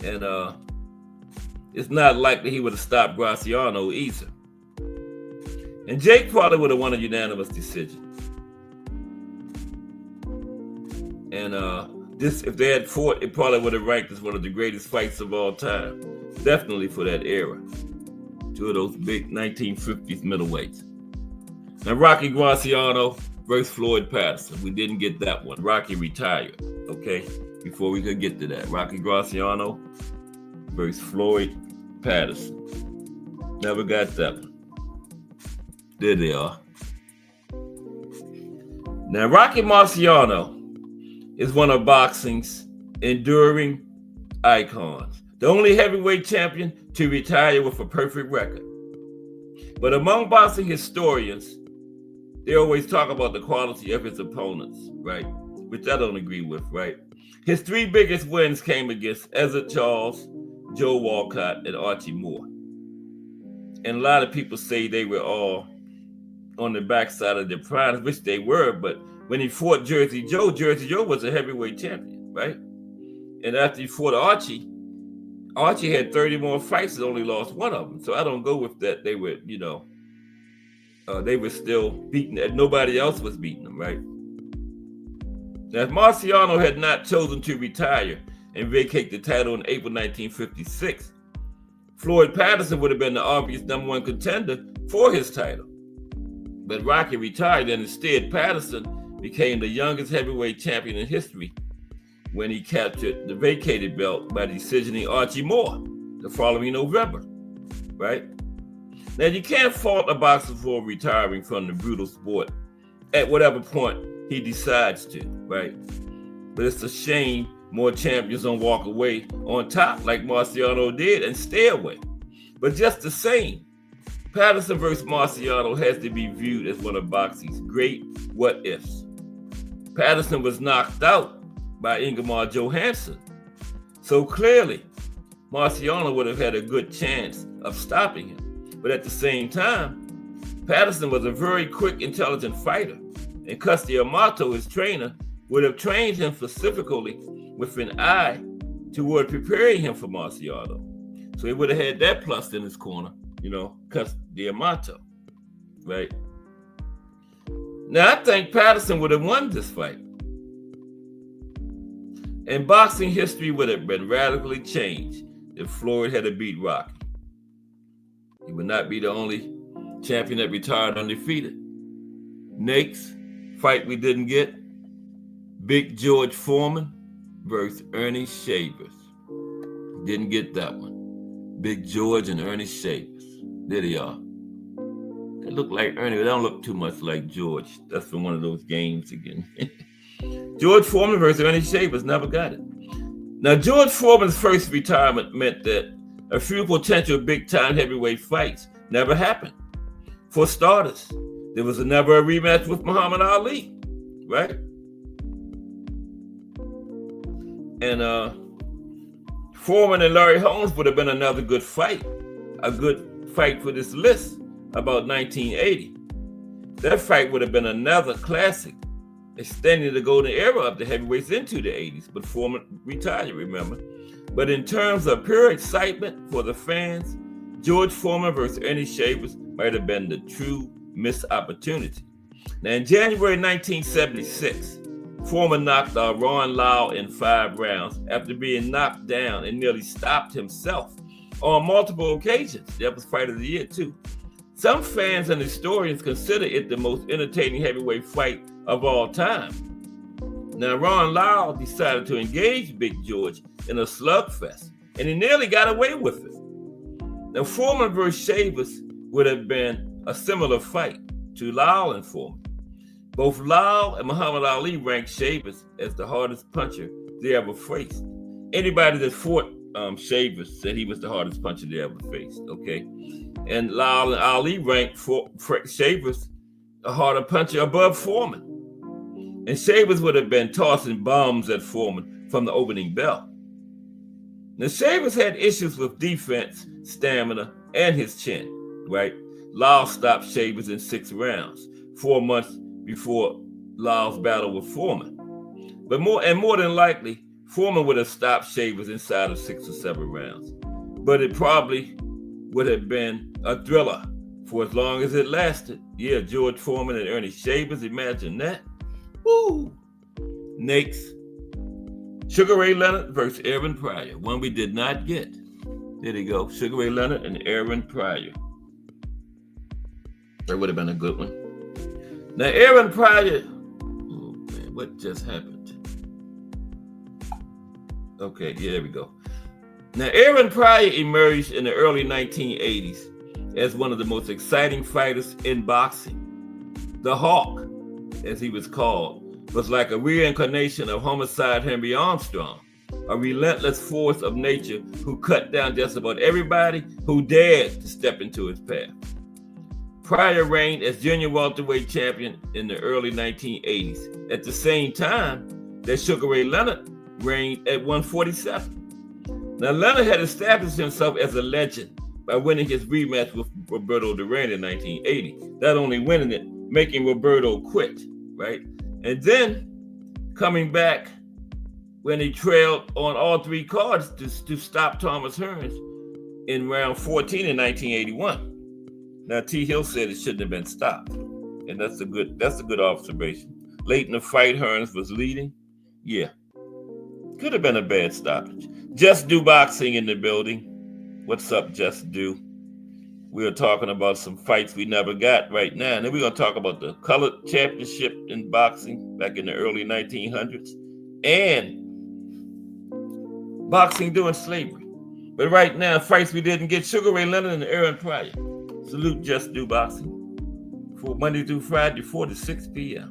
And it's not likely he would have stopped Graziano either. And Jake probably would have won a unanimous decision. And this, if they had fought, it probably would have ranked as one of the greatest fights of all time. Definitely for that era. 2 of those big 1950s middleweights. Now, Rocky Graziano versus Floyd Patterson. We didn't get that one. Rocky retired, okay? Before we could get to that. Rocky Graziano versus Floyd Patterson. Never got that one. There they are. Now, Rocky Marciano is one of boxing's enduring icons. The only heavyweight champion to retire with a perfect record. But among boxing historians, they always talk about the quality of his opponents, right? Which I don't agree with, right? His 3 biggest wins came against Ezzard Charles, Joe Walcott, and Archie Moore. And a lot of people say they were all on the backside of their prime, which they were, but when he fought Jersey Joe was a heavyweight champion, right? And after he fought Archie had 30 more fights and only lost 1 of them. So I don't go with that. They were, they were still beating, and nobody else was beating them, right? Now, if Marciano had not chosen to retire and vacate the title in April 1956, Floyd Patterson would have been the obvious #1 contender for his title. But Rocky retired, and instead Patterson became the youngest heavyweight champion in history when he captured the vacated belt by decisioning Archie Moore the following November, right? Now, you can't fault a boxer for retiring from the brutal sport at whatever point he decides to, right? But it's a shame more champions don't walk away on top like Marciano did and stay away. But just the same, Patterson versus Marciano has to be viewed as one of boxing's great what-ifs. Patterson was knocked out by Ingemar Johansson. So clearly, Marciano would have had a good chance of stopping him. But at the same time, Patterson was a very quick, intelligent fighter. And Cus D'Amato, his trainer, would have trained him specifically with an eye toward preparing him for Marciano. So he would have had that plus in his corner, Cus D'Amato, right? Now, I think Patterson would have won this fight. And boxing history would have been radically changed if Floyd had to beat Rocky. He would not be the only champion that retired undefeated. Next fight we didn't get, Big George Foreman versus Ernie Shavers. Didn't get that one. Big George and Ernie Shavers. There they are. They look like Ernie, but they don't look too much like George. That's from one of those games again. George Foreman versus Ernie Shavers, never got it. Now, George Foreman's first retirement meant that a few potential big-time heavyweight fights never happened. For starters, there was never a rematch with Muhammad Ali, right? And Foreman and Larry Holmes would have been another good fight, a good fight for this list about 1980. That fight would have been another classic extending the golden era of the heavyweights into the 80s, but Foreman retired, remember. But in terms of pure excitement for the fans, George Foreman versus Ernie Shavers might have been the true missed opportunity. Now, in January 1976, Foreman knocked out Ron Lyle in 5 rounds after being knocked down and nearly stopped himself on multiple occasions. That was Fight of the Year, too. Some fans and historians consider it the most entertaining heavyweight fight of all time. Now, Ron Lyle decided to engage Big George in a slugfest, and he nearly got away with it. Now, Foreman versus Shavers would have been a similar fight to Lyle and Foreman. Both Lyle and Muhammad Ali ranked Shavers as the hardest puncher they ever faced. Anybody that fought Shavers said he was the hardest puncher they ever faced, okay? And Lyle and Ali ranked Shavers a harder puncher above Foreman. And Shavers would have been tossing bombs at Foreman from the opening bell. Now, Shavers had issues with defense, stamina, and his chin, right? Lyle stopped Shavers in 6 rounds, 4 months before Lyle's battle with Foreman. But more than likely, Foreman would have stopped Shavers inside of 6 or 7 rounds. But it probably would have been a thriller for as long as it lasted. Yeah, George Foreman and Ernie Shavers, imagine that. Woo! Next, Sugar Ray Leonard versus Aaron Pryor, one we did not get. There you go, Sugar Ray Leonard and Aaron Pryor. That would have been a good one. Now, Aaron Pryor, oh man, what just happened? Okay, yeah, there we go. Now, Aaron Pryor emerged in the early 1980s as one of the most exciting fighters in boxing. The Hawk, as he was called, was like a reincarnation of homicide Henry Armstrong, a relentless force of nature who cut down just about everybody who dared to step into his path. Pryor reigned as junior welterweight champion in the early 1980s, at the same time that Sugar Ray Leonard reigned at 147. Now, Leonard had established himself as a legend by winning his rematch with Roberto Duran in 1980. Not only winning it, making Roberto quit, right? And then coming back when he trailed on all 3 cards to stop Thomas Hearns in round 14 in 1981. Now, T. Hill said it shouldn't have been stopped, and that's a good observation. Late in the fight, Hearns was leading. Yeah, could have been a bad stoppage. Just Do Boxing in the building. What's up, Just Do? We're talking about some fights we never got right now, and then we're going to talk about the colored championship in boxing back in the early 1900s and boxing during slavery. But right now, fights we didn't get: Sugar Ray Leonard and Aaron Pryor. Salute Just Do Boxing for Monday through Friday, 4 to 6 p.m.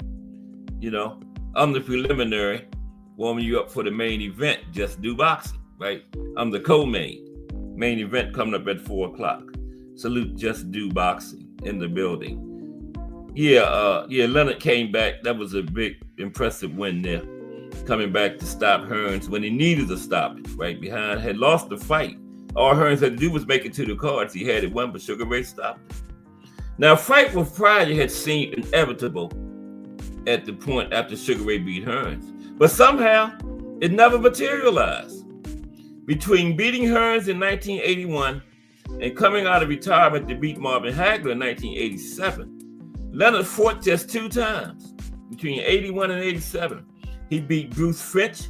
You know, I'm the preliminary, warming you up for the main event, Just Do Boxing, right? I'm the co-main. Main event coming up at 4 o'clock. Salute Just Do Boxing in the building. Yeah, Leonard came back. That was a big, impressive win there. Coming back to stop Hearns when he needed a stoppage, right behind, had lost the fight. All Hearns had to do was make it to the cards. He had it won, but Sugar Ray stopped it. Now, fight with Pryor had seemed inevitable at the point after Sugar Ray beat Hearns, but somehow it never materialized. Between beating Hearns in 1981 and coming out of retirement to beat Marvin Hagler in 1987, Leonard fought just 2 times. Between 81 and 87, he beat Bruce Finch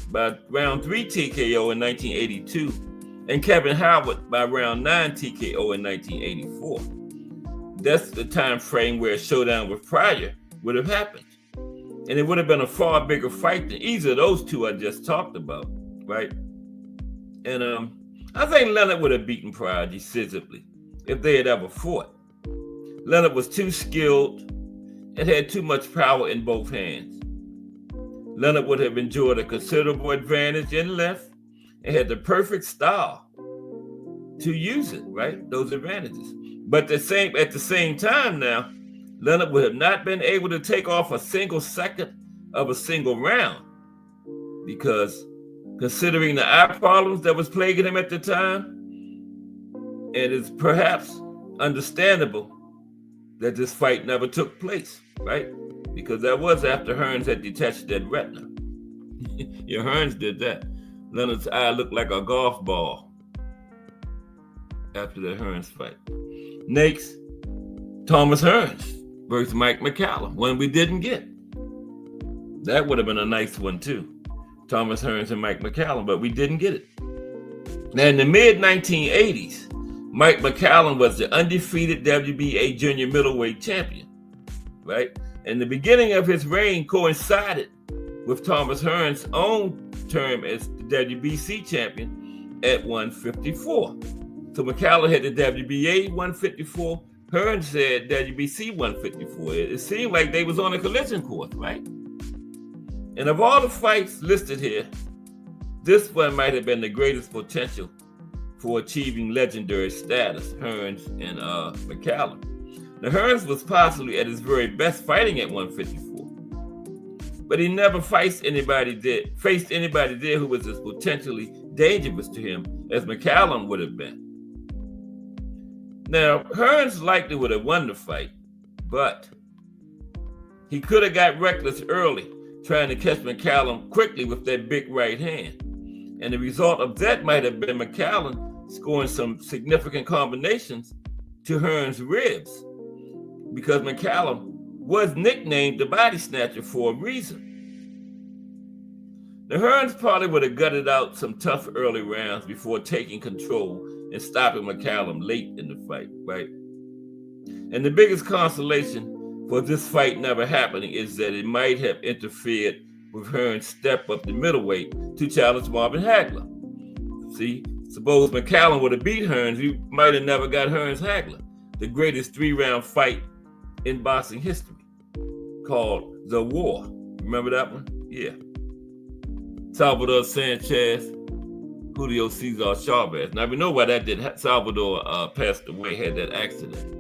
by round 3 TKO in 1982 and Kevin Howard by round 9 TKO in 1984. That's the time frame where a showdown with Pryor would have happened. And it would have been a far bigger fight than either of those 2 I just talked about, right? And I think Leonard would have beaten Pryor decisively if they had ever fought. Leonard was too skilled and had too much power in both hands. Leonard would have enjoyed a considerable advantage in length and had the perfect style to use it, right? Those advantages. But at the same time now, Leonard would have not been able to take off a single second of a single round because considering the eye problems that was plaguing him at the time, it is perhaps understandable that this fight never took place, right? because that was after Hearns had detached that retina. Yeah, Hearns did that. Leonard's eye looked like a golf ball after that Hearns fight. Next, Thomas Hearns versus Mike McCallum, one we didn't get. That would have been a nice one too. Thomas Hearns and Mike McCallum, but we didn't get it. Now, in the mid-1980s, Mike McCallum was the undefeated WBA junior middleweight champion, right? And the beginning of his reign coincided with Thomas Hearns' own term as the WBC champion at 154. So McCallum had the WBA 154, Hearns had WBC 154. It seemed like they was on a collision course, right? And of all the fights listed here, this one might have been the greatest potential for achieving legendary status, Hearns and McCallum. Now, Hearns was possibly at his very best fighting at 154, but he never faced anybody there who was as potentially dangerous to him as McCallum would have been. Now, Hearns likely would have won the fight, but he could have got reckless early, trying to catch McCallum quickly with that big right hand. And the result of that might have been McCallum scoring some significant combinations to Hearns' ribs, because McCallum was nicknamed the body snatcher for a reason. Now, Hearns probably would have gutted out some tough early rounds before taking control and stopping McCallum late in the fight, right? And the biggest consolation for this fight never happening is that it might have interfered with Hearns' step up to middleweight to challenge Marvin Hagler. See, suppose McCallum would have beat Hearns, he might have never got Hearns Hagler, the greatest 3-round fight in boxing history, called The War. Remember that one? Yeah. Salvador Sanchez, Julio Cesar Chavez. Now we know why that did. Salvador passed away, had that accident.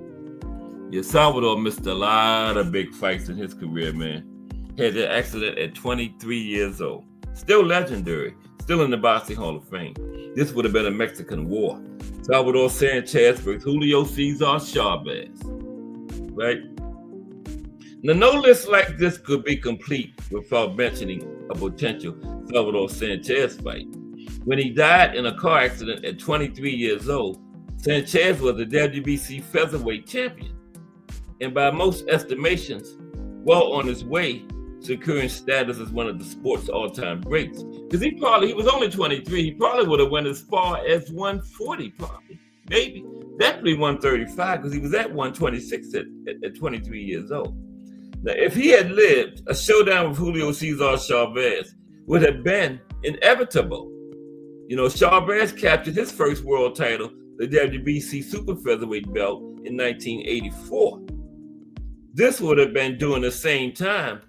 Yeah, Salvador missed a lot of big fights in his career, man. Had that accident at 23 years old. Still legendary, still in the Boxing Hall of Fame. This would have been a Mexican war. Salvador Sanchez versus Julio Cesar Chavez, right? Now, no list like this could be complete without mentioning a potential Salvador Sanchez fight. When he died in a car accident at 23 years old, Sanchez was the WBC featherweight champion, and by most estimations, well on his way securing status as one of the sport's all-time greats. Because he was only 23, he probably would have went as far as 140, probably, maybe. Definitely 135, because he was at 126 at 23 years old. Now, if he had lived, a showdown with Julio Cesar Chavez would have been inevitable. You know, Chavez captured his first world title, the WBC super featherweight belt, in 1984. This would have been during the same time.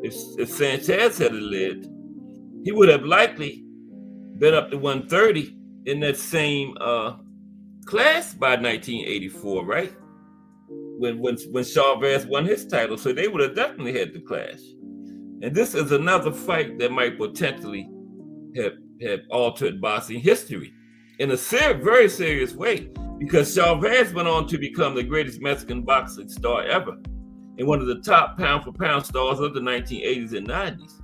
If Sanchez had lived, he would have likely been up to 130 in that same class by 1984, right? When Chavez won his title, so they would have definitely had the clash. And this is another fight that might potentially have altered boxing history in a very serious way, because Chavez went on to become the greatest Mexican boxing star ever and one of the top pound-for-pound stars of the 1980s and 90s.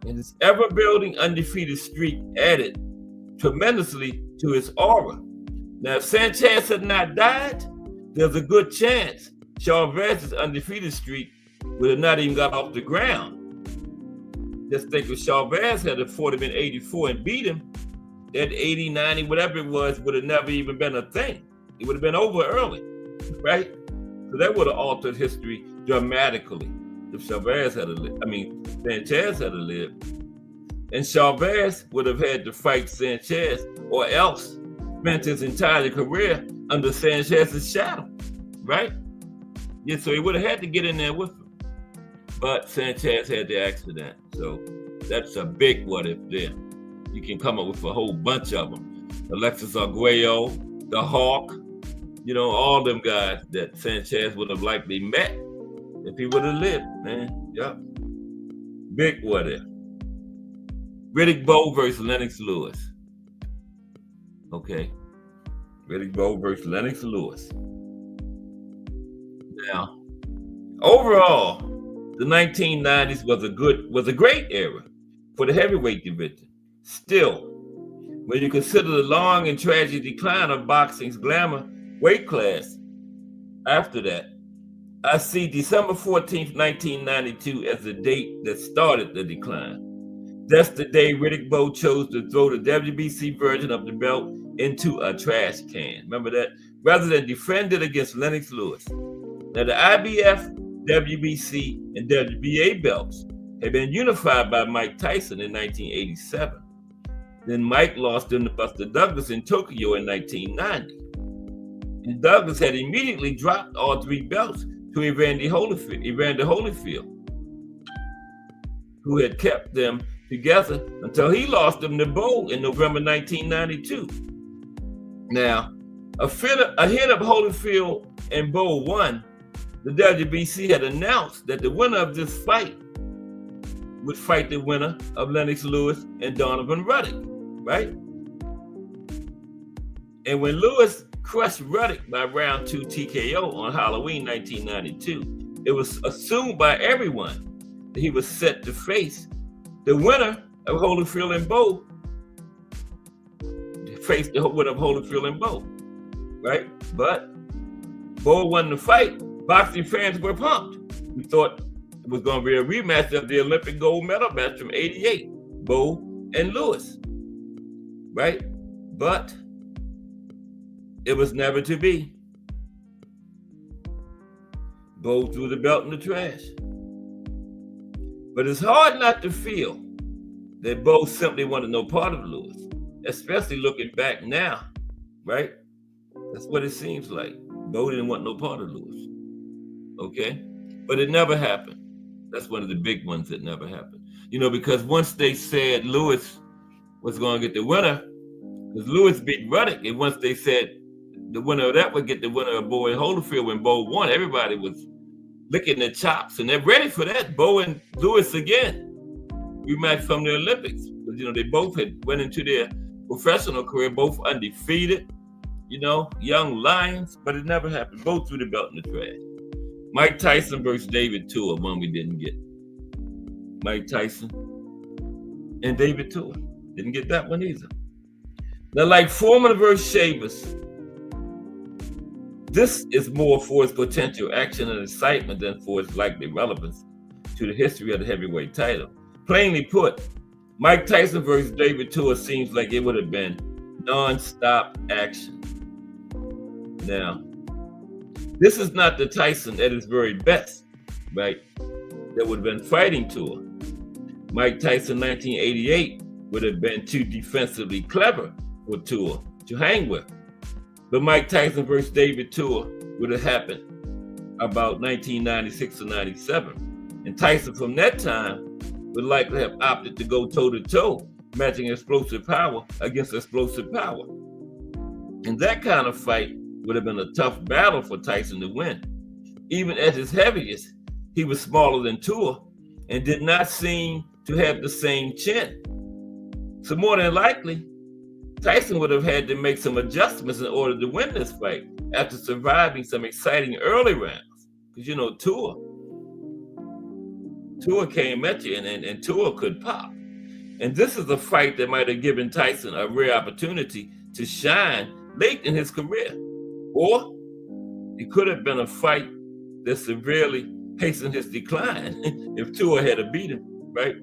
And his ever-building undefeated streak added tremendously to his aura. Now, if Sanchez had not died, there's a good chance Chavez's undefeated streak would have not even got off the ground. Just think if Chavez had fought him in 84 and beat him, that 80, 90, whatever it was, would have never even been a thing. It would have been over early, right? So that would have altered history dramatically if Sanchez had lived. And Chavez would have had to fight Sanchez, or else spent his entire career under Sanchez's shadow, right? Yeah, so he would have had to get in there with him. But Sanchez had the accident, so that's a big what if there. You can come up with a whole bunch of them. Alexis Arguello, the Hawk, you know, all them guys that Sanchez would have likely met if he would have lived, man. Yep. Big what if. Riddick Bowe versus Lennox Lewis. Okay. Riddick Bowe versus Lennox Lewis. Now, overall, The 1990s was a great era for the heavyweight division. Still, when you consider the long and tragic decline of boxing's glamour weight class after that, I see December 14th, 1992 as the date that started the decline. That's the day Riddick Bowe chose to throw the WBC version of the belt into a trash can. Remember that? Rather than defend it against Lennox Lewis. Now, the IBF, WBC, and WBA belts had been unified by Mike Tyson in 1987. Then Mike lost them to Buster Douglas in Tokyo in 1990. And Douglas had immediately dropped all three belts to Evander Holyfield, who had kept them together until he lost them to Bowe in November 1992. Now, ahead of Holyfield and Bowe won, the WBC had announced that the winner of this fight would fight the winner of Lennox Lewis and Donovan Ruddock, right? And when Lewis crushed Ruddock by round 2 TKO on Halloween 1992, it was assumed by everyone that he was set to face the winner of Holyfield and Bowe, right? But Bowe won the fight. Boxing fans were pumped. We thought it was going to be a rematch of the Olympic gold medal match from '88, Bowe and Lewis, right? But it was never to be. Bowe threw the belt in the trash. But it's hard not to feel that Bowe simply wanted no part of Lewis, especially looking back now, right? That's what it seems like. Bowe didn't want no part of Lewis, okay? But it never happened. That's one of the big ones that never happened. You know, because once they said Lewis was going to get the winner, because Lewis beat Ruddock, and once they said the winner of that would get the winner of Bowe and Holyfield when Bowe won, everybody was licking their chops, and they're ready for that. Bowe and Lewis again, rematch from the Olympics. Because, you know, they both had went into their professional career, both undefeated, you know, young lions, but it never happened. Both threw the belt in the trash. Mike Tyson versus David Tua, one we didn't get. Mike Tyson and David Tua. Didn't get that one either. Now, like Foreman versus Shavers, this is more for its potential action and excitement than for its likely relevance to the history of the heavyweight title. Plainly put, Mike Tyson versus David Tua seems like it would have been non-stop action. Now, this is not the Tyson at his very best, right? That would have been fighting Tua. Mike Tyson 1988 would have been too defensively clever for Tua to hang with. But Mike Tyson versus David Tua would have happened about 1996 or 97. And Tyson from that time would likely have opted to go toe-to-toe, matching explosive power against explosive power. And that kind of fight would have been a tough battle for Tyson to win. Even at his heaviest, he was smaller than Tua and did not seem to have the same chin. So more than likely, Tyson would have had to make some adjustments in order to win this fight after surviving some exciting early rounds. Because, you know, Tua came at you and Tua could pop. And this is a fight that might have given Tyson a rare opportunity to shine late in his career. Or it could have been a fight that severely hastened his decline if Tua had beat him, right?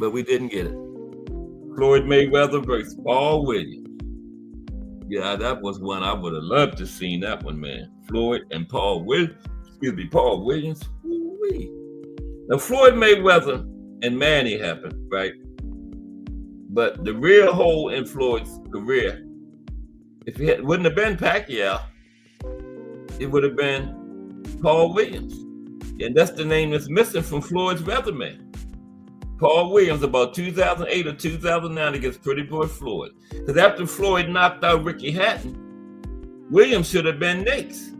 But we didn't get it. Floyd Mayweather versus Paul Williams. Yeah, that was one I would have loved to see that one, man. Floyd and Paul Williams. Ooh-wee. Now, Floyd Mayweather and Manny happened, right? But the real hole in Floyd's career, if it wouldn't have been Pacquiao, it would have been Paul Williams. And that's the name that's missing from Floyd's resume. Paul Williams, about 2008 or 2009 against Pretty Boy Floyd. Because after Floyd knocked out Ricky Hatton, Williams should have been next.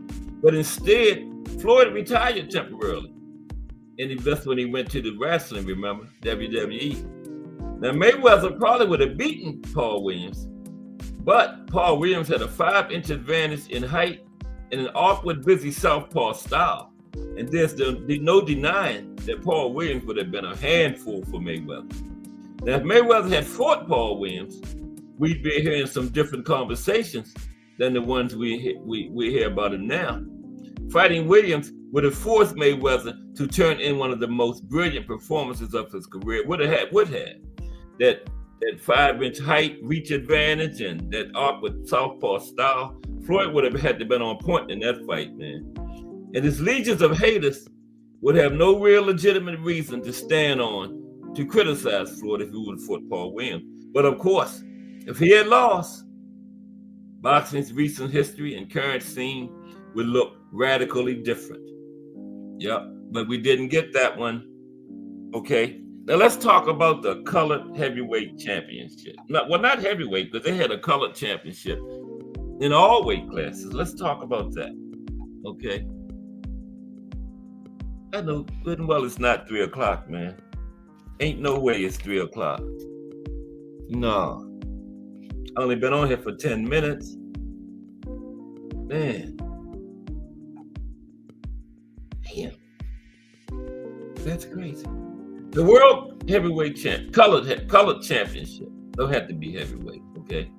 But instead, Floyd retired temporarily. And that's when he went to the wrestling, remember? WWE. Now, Mayweather probably would have beaten Paul Williams, but Paul Williams had a 5-inch advantage in height and an awkward, busy southpaw style. And there's no denying that Paul Williams would have been a handful for Mayweather. Now, if Mayweather had fought Paul Williams, we'd be hearing some different conversations than the ones we hear about him now. Fighting Williams would have forced Mayweather to turn in one of the most brilliant performances of his career. Would have that 5-inch height, reach advantage, and that awkward southpaw style. Floyd would have had to been on point in that fight, man. And his legions of haters would have no real legitimate reason to stand on to criticize Floyd if he would have fought Paul Williams. But of course, if he had lost, boxing's recent history and current scene would look radically different. Yep, but we didn't get that one. Okay, now let's talk about the colored heavyweight championship. Not heavyweight, because they had a colored championship in all weight classes. Let's talk about that. Okay. I know good and well it's not 3 o'clock, man. Ain't no way it's 3 o'clock. No. I only been on here for 10 minutes. Man. Damn. That's crazy. The World Heavyweight colored championship. Don't have to be heavyweight, okay?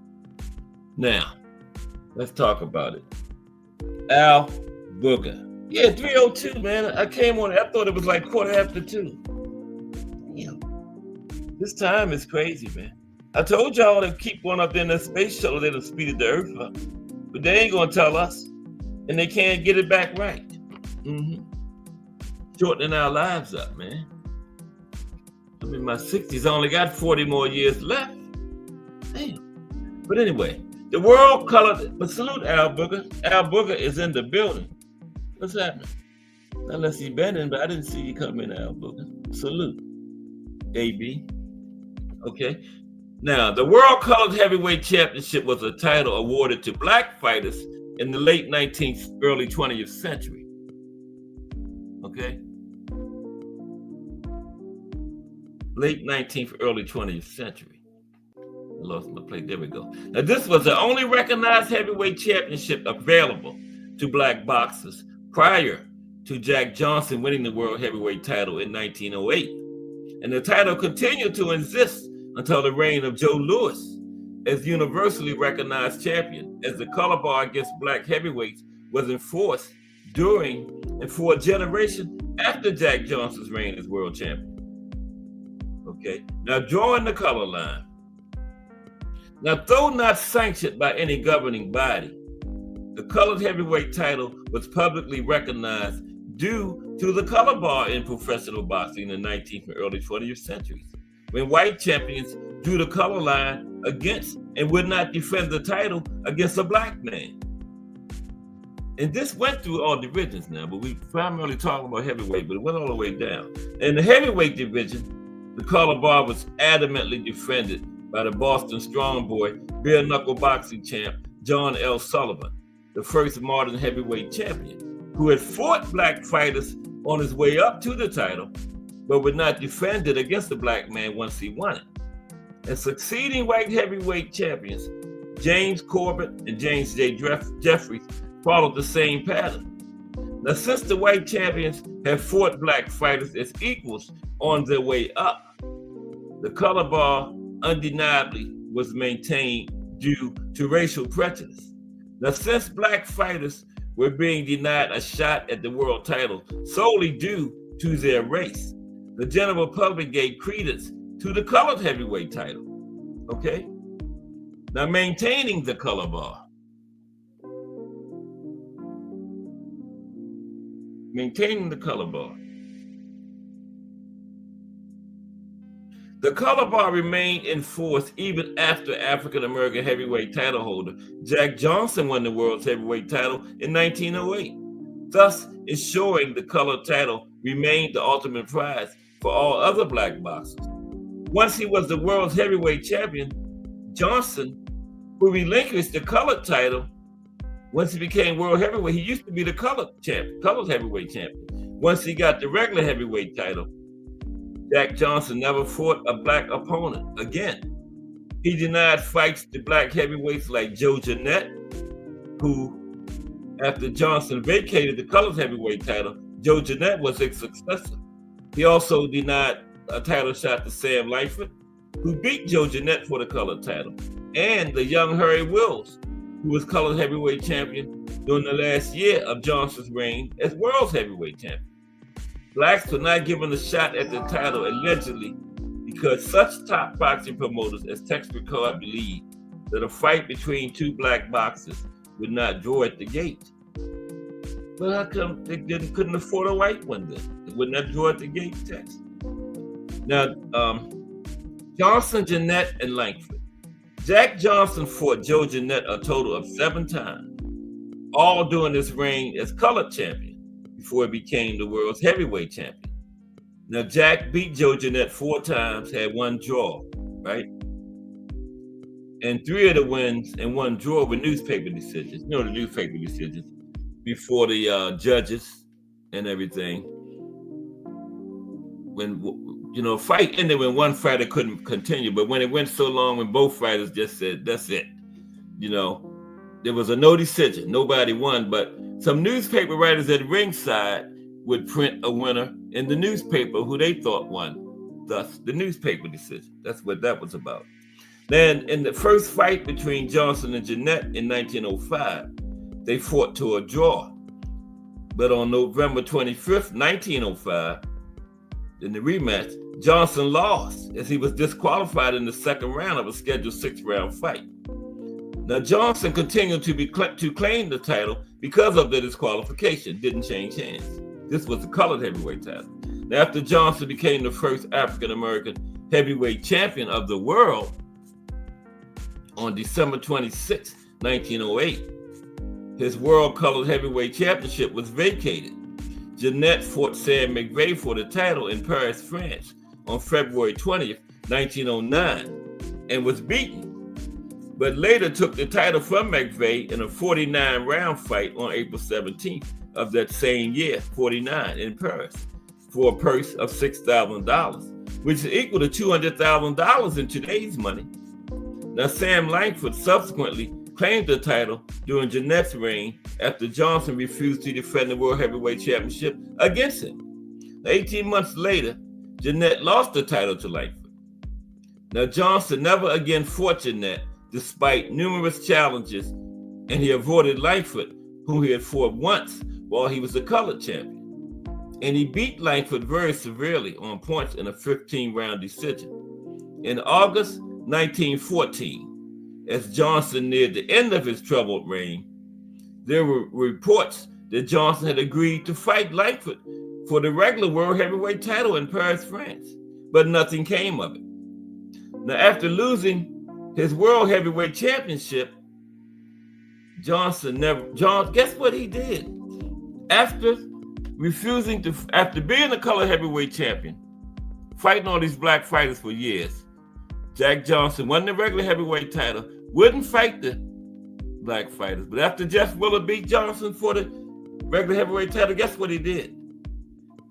Now, let's talk about it. Al Booger. Yeah, 3:02, man. I came on, I thought it was like 2:15. Damn. This time is crazy, man. I told y'all to keep one up there in the space shuttle, they'd have speeded the Earth up. But they ain't gonna tell us. And they can't get it back right. Shortening our lives up, man. I'm in my 60s, I only got 40 more years left. Damn. But anyway, the world colored, but salute Al Booger. Al Booger is in the building. What's happening? Unless he's been in, but I didn't see you come in, Al Booger. Salute. AB. Okay. Now, the World Colored Heavyweight Championship was a title awarded to black fighters in the late 19th, early 20th century. Okay? Late 19th, early 20th century. I lost my plate. There we go. Now, this was the only recognized heavyweight championship available to black boxers prior to Jack Johnson winning the World Heavyweight title in 1908. And the title continued to exist until the reign of Joe Louis as universally recognized champion, as the color bar against black heavyweights was enforced during and for a generation after Jack Johnson's reign as world champion. Okay, now drawing the color line. Now, though not sanctioned by any governing body, the colored heavyweight title was publicly recognized due to the color bar in professional boxing in the 19th and early 20th centuries, when white champions drew the color line against and would not defend the title against a black man. And this went through all divisions now, but we primarily talking about heavyweight, but it went all the way down. In the heavyweight division, the color bar was adamantly defended by the Boston Strong Boy, bare knuckle boxing champ, John L. Sullivan, the first modern heavyweight champion, who had fought black fighters on his way up to the title, but would not defend it against the black man once he won it. And succeeding white heavyweight champions, James Corbett and James J. Jeffries, followed the same pattern. Now, since the white champions have fought black fighters as equals on their way up, the color bar undeniably was maintained due to racial prejudice. Now, since black fighters were being denied a shot at the world title solely due to their race, the general public gave credence to the colored heavyweight title. Okay? Now, maintaining the color bar. Maintaining the color bar. The color bar remained in force even after African-American heavyweight title holder Jack Johnson won the world's heavyweight title in 1908, thus ensuring the colored title remained the ultimate prize for all other black boxers. Once he was the world's heavyweight champion, Johnson, who relinquished the colored title, once he became world heavyweight, he used to be the colored heavyweight champion. Once he got the regular heavyweight title, Jack Johnson never fought a black opponent again. He denied fights to black heavyweights like Joe Jeanette, who, after Johnson vacated the colored heavyweight title, Joe Jeanette was a successor. He also denied a title shot to Sam Langford, who beat Joe Jeanette for the color title, and the young Harry Wills, who was color heavyweight champion during the last year of Johnson's reign as world's heavyweight champion. Blacks were not given a shot at the title allegedly because such top boxing promoters as Tex Rickard believed that a fight between two black boxers would not draw at the gate. But how come they couldn't afford a white one then? It would not draw at the gate, Tex. Now, Johnson, Jeanette, and Langford. Jack Johnson fought Joe Jeanette a total of 7 times, all during his reign as colored champion before he became the world's heavyweight champion. Now, Jack beat Joe Jeanette 4 times, had 1 draw, right? And 3 of the wins and 1 draw were newspaper decisions. You know, the newspaper decisions before the judges and everything. When, you know, fight ended when one fighter couldn't continue, but when it went so long, when both fighters just said, that's it, you know, there was a no decision. Nobody won, but some newspaper writers at ringside would print a winner in the newspaper who they thought won, thus the newspaper decision. That's what that was about. Then in the first fight between Johnson and Jeanette in 1905, they fought to a draw. But on November 25th, 1905, in the rematch, Johnson lost as he was disqualified in the second round of a scheduled 6-round fight. Now, Johnson continued to claim the title because of the disqualification, didn't change hands. This was the colored heavyweight title. Now, after Johnson became the first African-American heavyweight champion of the world on December 26, 1908, his world colored heavyweight championship was vacated. Jeanette fought Sam McVeigh for the title in Paris, France on February 20th, 1909, and was beaten, but later took the title from McVeigh in a 49-round fight on April 17th of that same year, 49, in Paris, for a purse of $6,000, which is equal to $200,000 in today's money. Now, Sam Langford subsequently claimed the title during Jeanette's reign after Johnson refused to defend the World Heavyweight Championship against him. 18 months later, Jeanette lost the title to Langford. Now, Johnson never again fought Jeanette despite numerous challenges, and he avoided Langford, whom he had fought once while he was a colored champion. And he beat Langford very severely on points in a 15-round decision. In August 1914, as Johnson neared the end of his troubled reign, there were reports that Johnson had agreed to fight Langford for the regular world heavyweight title in Paris, France, but nothing came of it. Now, after losing his world heavyweight championship, guess what he did? After being a color heavyweight champion, fighting all these black fighters for years, Jack Johnson won the regular heavyweight title, wouldn't fight the black fighters. But after Jeff Willer beat Johnson for the regular heavyweight title, guess what he did?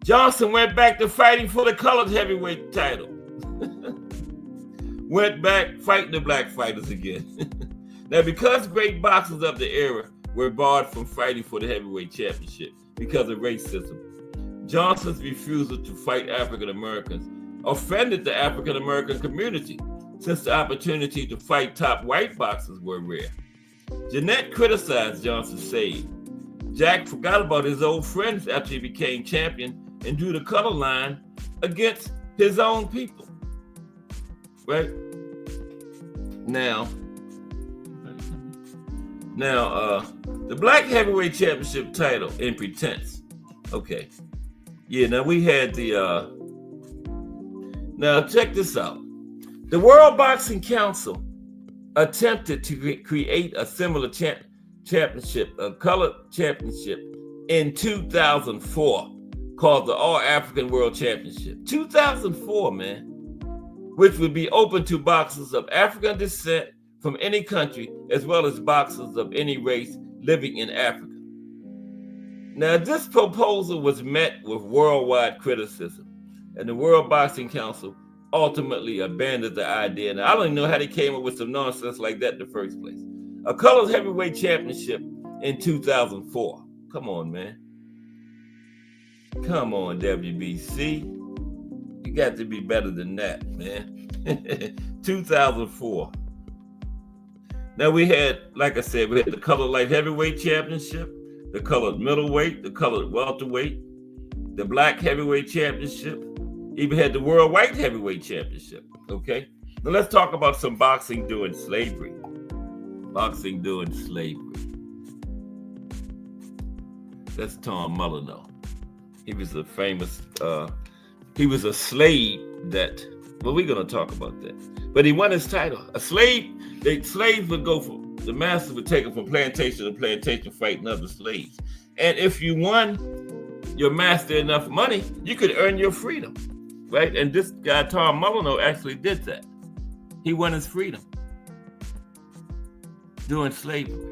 Johnson went back to fighting for the colored heavyweight title. Went back fighting the black fighters again. Now, because great boxers of the era were barred from fighting for the heavyweight championship because of racism, Johnson's refusal to fight African Americans offended the African American community, since the opportunity to fight top white boxers were rare. Jeanette criticized Johnson, saying Jack forgot about his old friends after he became champion and drew the color line against his own people. Right? Now, the black heavyweight championship title in pretense. Okay. Yeah, now we had now check this out. The World Boxing Council attempted to create a similar championship, a colored championship, in 2004 called the All African World Championship. 2004, man, which would be open to boxers of African descent from any country, as well as boxers of any race living in Africa. Now, this proposal was met with worldwide criticism, and the World Boxing Council ultimately abandoned the idea. And I don't even know how they came up with some nonsense like that in the first place. A colored heavyweight championship in 2004. Come on, man. Come on, WBC. You got to be better than that, man. 2004. Now we had, like I said, we had the colored light heavyweight championship, the colored middleweight, the colored welterweight, the black heavyweight championship, even had the world white heavyweight championship. Okay. Now let's talk about some boxing during slavery. Boxing during slavery. That's Tom Molyneux. He was a famous, he was a slave that, well, we're going to talk about that. But he won his title. Slaves would go for, the master would take them from plantation to plantation fighting other slaves. And if you won your master enough money, you could earn your freedom, right? And this guy, Tom Molyneux, actually did that. He won his freedom during slavery.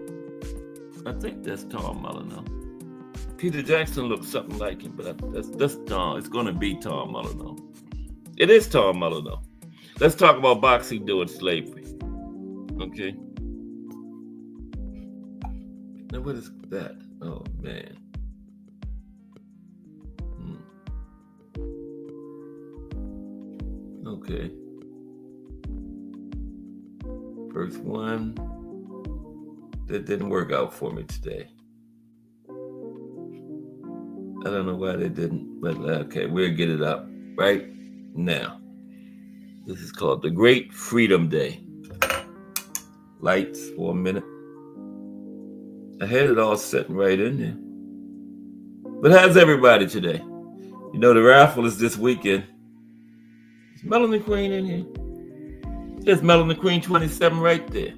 I think that's Tom Molyneux. Peter Jackson looks something like him, but that's Tom. It's going to be Tom Molyneux. It is Tom Molyneux. Let's talk about boxing during slavery. Okay. Now, what is that? Oh, man. Okay. First one. That didn't work out for me today. I don't know why they didn't, but okay, we'll get it up right now. This is called the Great Freedom Day. Lights for a minute. I had it all sitting right in there. But how's everybody today? You know, the raffle is this weekend. Is Melanie Queen in here? There's Melanie Queen 27 right there.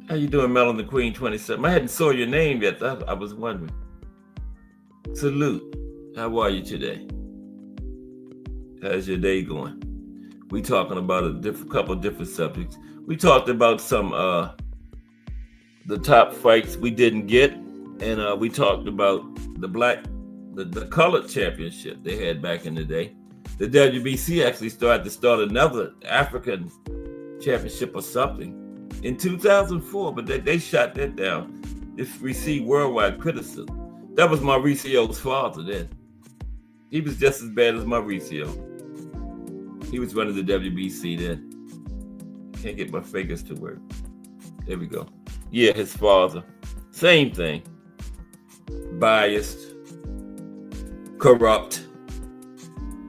How you doing, Melanie Queen 27? I hadn't saw your name yet. I was wondering. Salute. How are you today? How's your day going? We talking about a couple different subjects. We talked about some the top fights we didn't get, and we talked about the colored championship they had back in the day. The WBC actually started to start another African championship or something in 2004, but they shot that down. It received worldwide criticism. That was Mauricio's father then. He was just as bad as Mauricio. He was running the WBC then. Can't get my fingers to work. There we go. Yeah, his father. Same thing. Biased. Corrupt.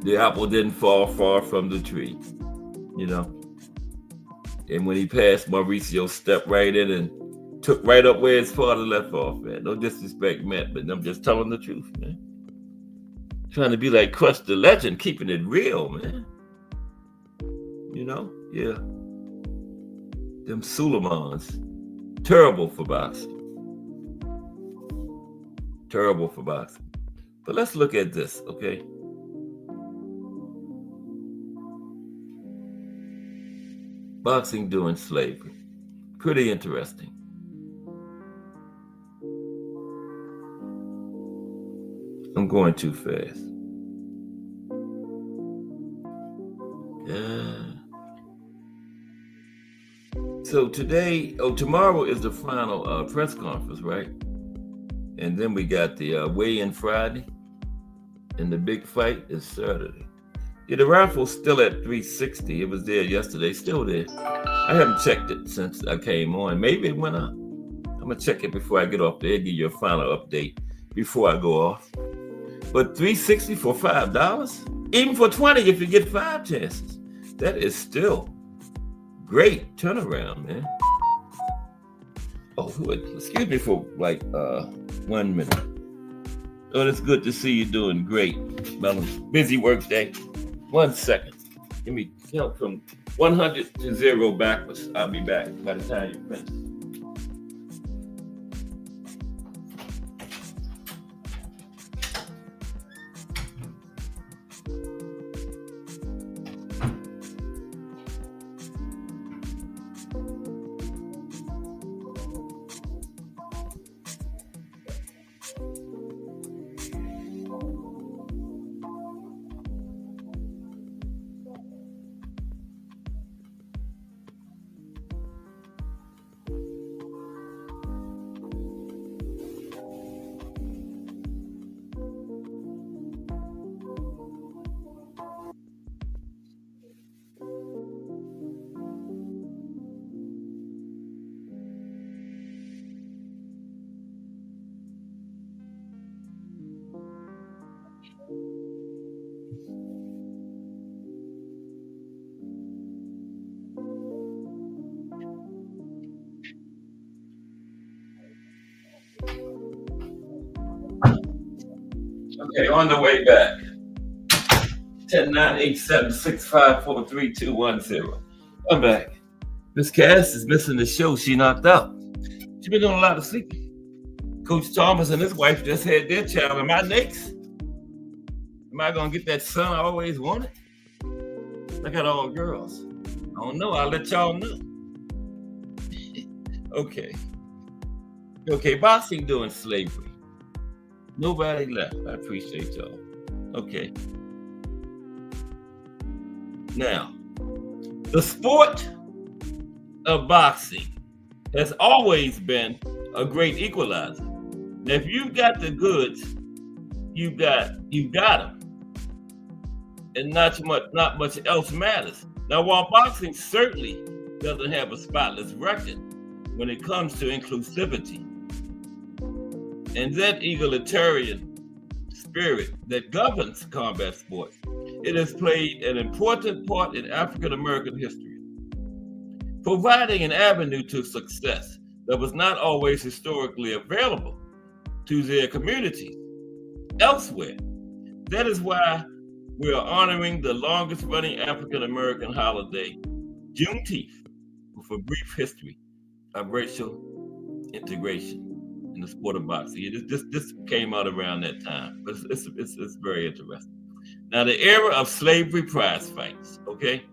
The apple didn't fall far from the tree. You know? And when he passed, Mauricio stepped right in and took right up where his father left off, man. No disrespect meant, but I'm just telling the truth, man. Trying to be like Crush the Legend, keeping it real, man. You know? Yeah. Them Suleimans. Terrible for boxing. Terrible for boxing. But let's look at this, okay? Boxing during slavery. Pretty interesting. I'm going too fast. So tomorrow is the final press conference, right? And then we got the weigh-in Friday, and the big fight is Saturday. Yeah, the raffle's still at $360. It was there yesterday, still there. I haven't checked it since I came on. Maybe it went up. I'm gonna check it before I get off there, give you a final update before I go off. But $360 for $5, even for $20 if you get 5 chances. That is still great turnaround, man. Oh, excuse me for like 1 minute. Oh, it's good to see you doing great, Melanie. Busy work day. 1 second. Give me count from 100 to 0 backwards. I'll be back by the time you finish. Okay, on the way back. 10-9-8-7-6-5-4-3-2-1-0. I'm back. Miss Cass is missing the show. She knocked out. She been doing a lot of sleeping. Coach Thomas and his wife just had their child. Am I next? Am I gonna get that son I always wanted? I got all girls. I don't know. I'll let y'all know. Okay. Okay, boxing during slavery. Nobody left. I appreciate y'all. Okay. Now, the sport of boxing has always been a great equalizer. Now, if you've got the goods, you've got them, and not much else matters. Now, while boxing certainly doesn't have a spotless record when it comes to inclusivity and that egalitarian spirit that governs combat sports, it has played an important part in African American history, providing an avenue to success that was not always historically available to their communities elsewhere. That is why we are honoring the longest running African American holiday, Juneteenth, with a brief history of racial integration in the sport of boxing. This came out around that time, but it's very interesting. Now, the era of slavery prize fights, okay?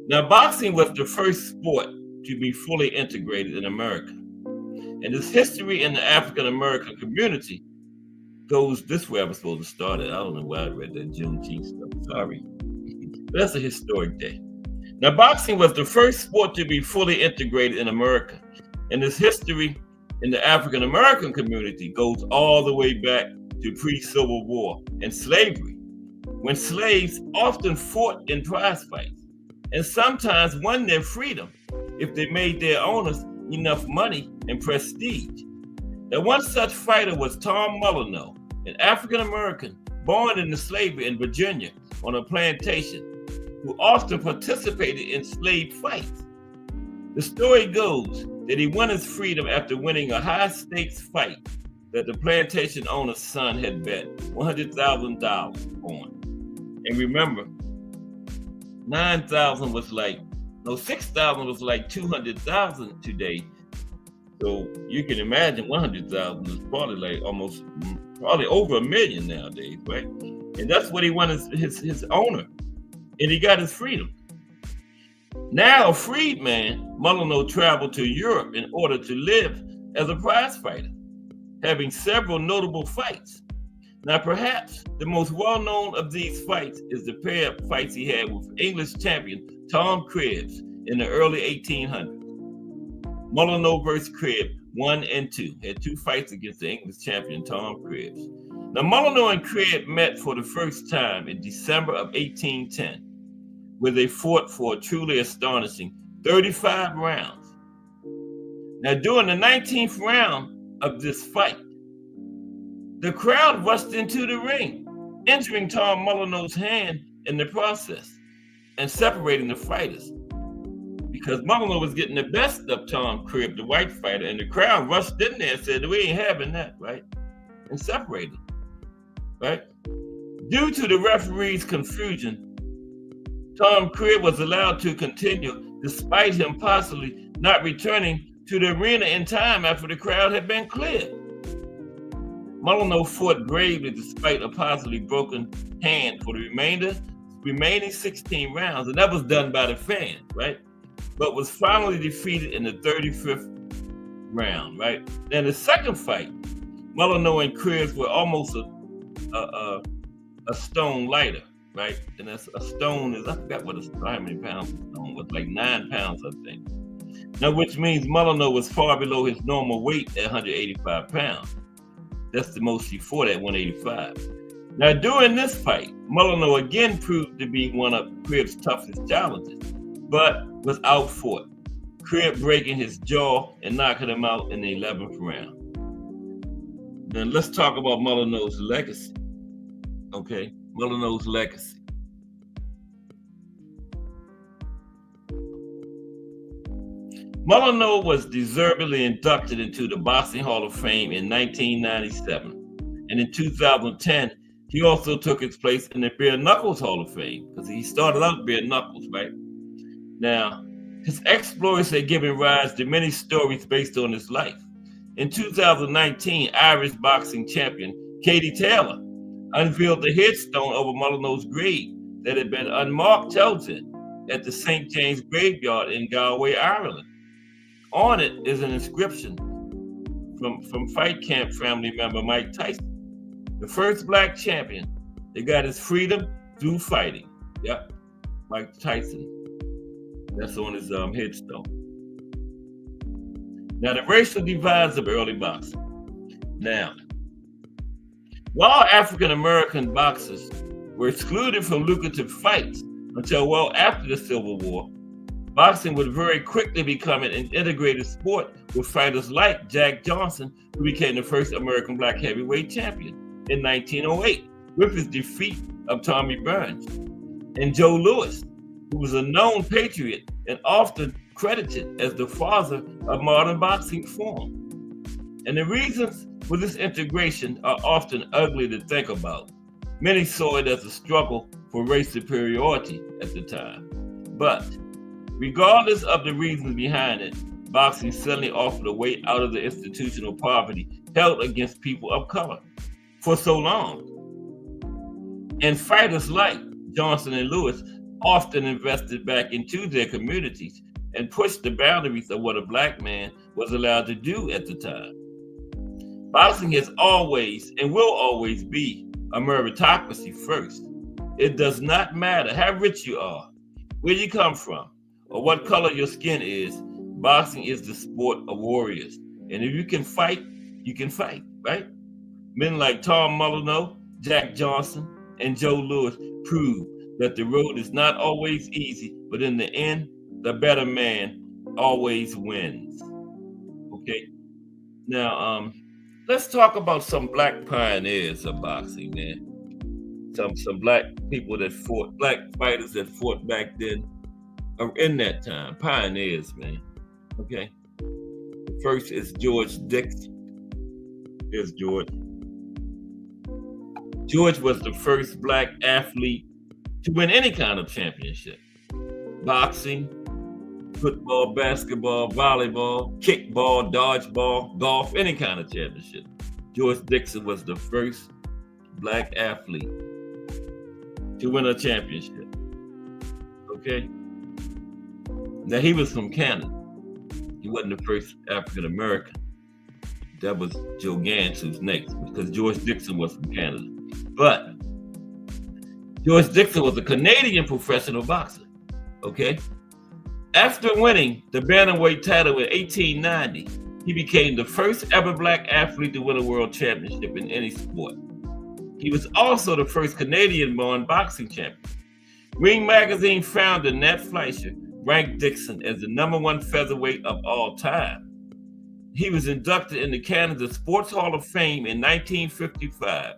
Now, boxing was the first sport to be fully integrated in America. And its history in the African American community goes this way. I was supposed to start it. I don't know why I read that Juneteenth stuff. Sorry. But that's a historic day. Now, boxing was the first sport to be fully integrated in America. And its history in the African American community goes all the way back to pre-Civil War and slavery, when slaves often fought in prize fights and sometimes won their freedom if they made their owners enough money and prestige. Now, one such fighter was Tom Molyneux, an African American born into slavery in Virginia on a plantation, who often participated in slave fights. The story goes that he won his freedom after winning a high-stakes fight that the plantation owner's son had bet $100,000 on. And remember, 6,000 was like 200,000 today. So you can imagine 100,000 is probably like probably over $1 million nowadays, right? And that's what he won his owner, and he got his freedom. Now, a freed man, Molyneux traveled to Europe in order to live as a prize fighter, having several notable fights. Now, perhaps the most well-known of these fights is the pair of fights he had with English champion Tom Cribbs in the early 1800s. Molyneux versus Cribbs 1 and 2 had 2 fights against the English champion Tom Cribbs. Now, Molyneux and Cribbs met for the first time in December of 1810, where they fought for a truly astonishing 35 rounds. Now, during the 19th round of this fight, the crowd rushed into the ring, injuring Tom Molyneux's hand in the process and separating the fighters, because Molyneux was getting the best of Tom Cribbs, the white fighter, and the crowd rushed in there and said, "We ain't having that," right? And separated, right? Due to the referee's confusion, Tom Cribbs was allowed to continue despite him possibly not returning to the arena in time after the crowd had been cleared. Molyneux fought bravely despite a possibly broken hand for the remaining 16 rounds, and that was done by the fans, right? But was finally defeated in the 35th round, right? Then the second fight, Molyneux and Cribbs were almost a stone lighter, right? And that's a stone is, I forgot how many pounds a stone was, like 9 pounds, I think. Now, which means Molyneux was far below his normal weight at 185 pounds. That's the most he fought at, 185. Now, during this fight, Molyneux again proved to be one of Cribbs' toughest challenges, but was outfought, Cribbs breaking his jaw and knocking him out in the 11th round. Then let's talk about Molyneux's legacy. Okay, Molyneux's legacy. Molyneux was deservedly inducted into the Boxing Hall of Fame in 1997 And in 2010, he also took his place in the Bare Knuckles Hall of Fame because he started out Bare Knuckles, right? Now, his exploits have given rise to many stories based on his life. In 2019, Irish boxing champion Katie Taylor unveiled the headstone over Molyneux's grave that had been unmarked Tilton at the St. James Graveyard in Galway, Ireland. On it is an inscription from Fight Camp family member Mike Tyson, the first black champion that got his freedom through fighting. Yep, Mike Tyson. That's on his headstone. Now, the racial divides of early boxing. Now, while African American boxers were excluded from lucrative fights until well after the Civil War, boxing would very quickly become an integrated sport with fighters like Jack Johnson, who became the first American black heavyweight champion in 1908 with his defeat of Tommy Burns, and Joe Louis, who was a known patriot and often credited as the father of modern boxing form. And the reasons for this integration are often ugly to think about. Many saw it as a struggle for race superiority at the time. But regardless of the reasons behind it, boxing suddenly offered a way out of the institutional poverty held against people of color for so long. And fighters like Johnson and Lewis often invested back into their communities and pushed the boundaries of what a black man was allowed to do at the time. Boxing has always and will always be a meritocracy first. It does not matter how rich you are, where you come from, or what color your skin is. Boxing is the sport of warriors. And if you can fight, right? Men like Tom Molyneux, Jack Johnson, and Joe Louis proved that the road is not always easy, but in the end, the better man always wins. Okay. Now, let's talk about some black pioneers of boxing, man. Some black people that fought, black fighters that fought back then, or in that time, pioneers, man. Okay. The first is George Dixon. Here's George. George was the first black athlete to win any kind of championship. Boxing, football, basketball, volleyball, kickball, dodgeball, golf, any kind of championship. George Dixon was the first black athlete to win a championship. Okay? Now, he was from Canada. He wasn't the first African American. That was Joe Gans, who's next, because George Dixon was from Canada. But George Dixon was a Canadian professional boxer. Okay? After winning the bantamweight title in 1890, he became the first ever black athlete to win a world championship in any sport. He was also the first Canadian-born boxing champion. Ring Magazine founder Nat Fleischer ranked Dixon as the #1 featherweight of all time. He was inducted into Canada's Sports Hall of Fame in 1955,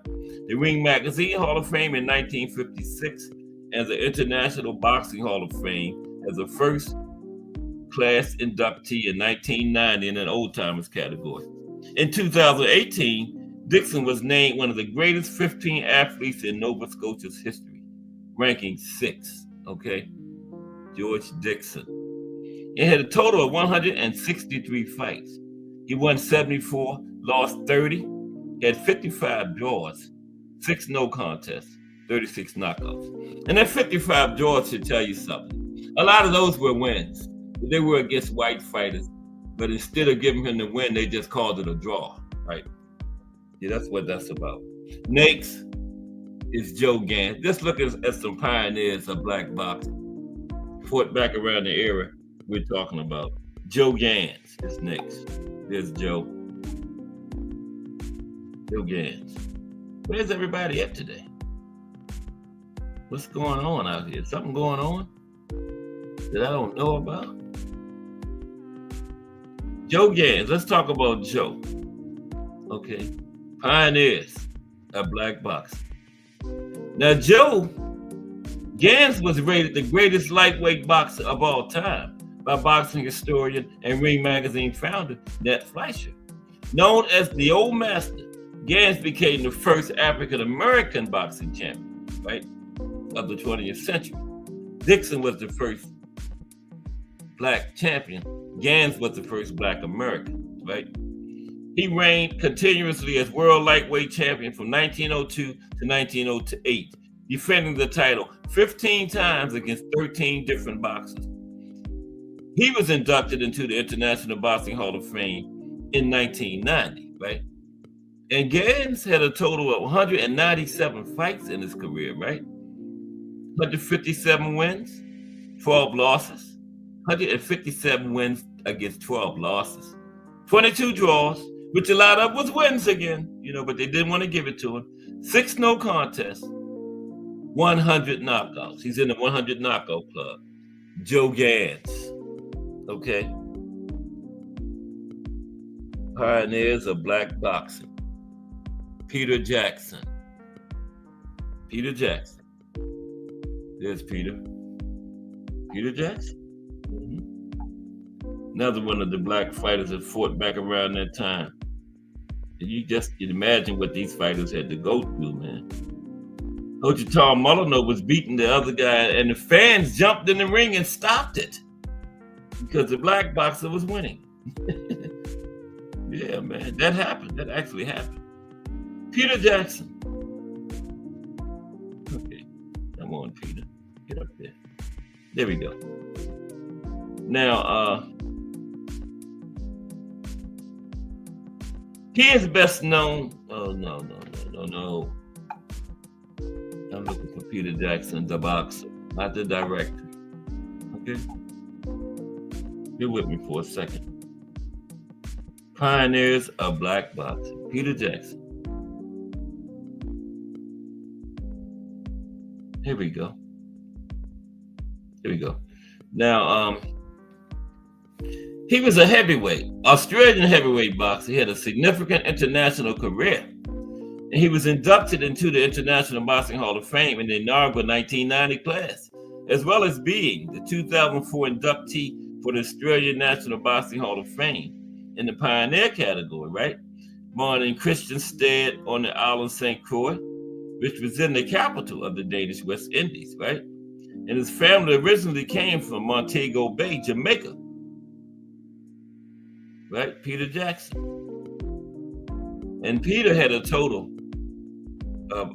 the Ring Magazine Hall of Fame in 1956, and the International Boxing Hall of Fame as the first class inductee in 1990 in an old-timers category. In 2018, Dixon was named one of the greatest 15 athletes in Nova Scotia's history, ranking 6th, okay? George Dixon. He had a total of 163 fights. He won 74, lost 30, had 55 draws, 6 no contests, 36 knockouts. And that 55 draws should tell you something. A lot of those were wins. They were against white fighters, but instead of giving him the win, they just called it a draw, right? Yeah, that's what that's about. Next is Joe Gans. Let's look at some pioneers of black boxing. Fought back around the era we're talking about. Joe Gans is next. There's Joe. Joe Gans. Where's everybody at today? What's going on out here? Something going on that I don't know about? Joe Gans. Let's talk about Joe. Okay. Pioneers of black boxing. Now, Joe Gans was rated the greatest lightweight boxer of all time by boxing historian and Ring Magazine founder Nat Fleischer. Known as the Old Master, Gans became the first African-American boxing champion, right, of the 20th century. Dixon was the first black champion. Gans was the first black American, right? He reigned continuously as world lightweight champion from 1902 to 1908, defending the title 15 times against 13 different boxers. He was inducted into the International Boxing Hall of Fame in 1990, right? And Gans had a total of 197 fights in his career, right? 157 wins, 12 losses, 157 wins against 12 losses, 22 draws, which a lot of was wins again, but they didn't want to give it to him. 6 no contests, 100 knockouts. He's in the 100 knockout club. Joe Gans. Okay. Pioneers of black boxing. Peter Jackson. Peter Jackson. There's Peter. Peter Jackson. Another one of the black fighters that fought back around that time. And you imagine what these fighters had to go through, man. Coach Tom Molyneux was beating the other guy, and the fans jumped in the ring and stopped it because the black boxer was winning. Yeah, man, that happened. That actually happened. Peter Jackson. Okay, come on, Peter, get up there. There we go. Now, he is best known. Oh no. I'm looking for Peter Jackson, the boxer, not the director. Okay, be with me for a second. Pioneers of black boxing. Peter Jackson. Here we go. Now, he was a heavyweight, Australian heavyweight boxer. He had a significant international career. And he was inducted into the International Boxing Hall of Fame in the inaugural 1990 class, as well as being the 2004 inductee for the Australian National Boxing Hall of Fame in the pioneer category, right? Born in Christiansted on the island St. Croix, which was in the capital of the Danish West Indies, right? And his family originally came from Montego Bay, Jamaica, right? Peter Jackson. And Peter had a total of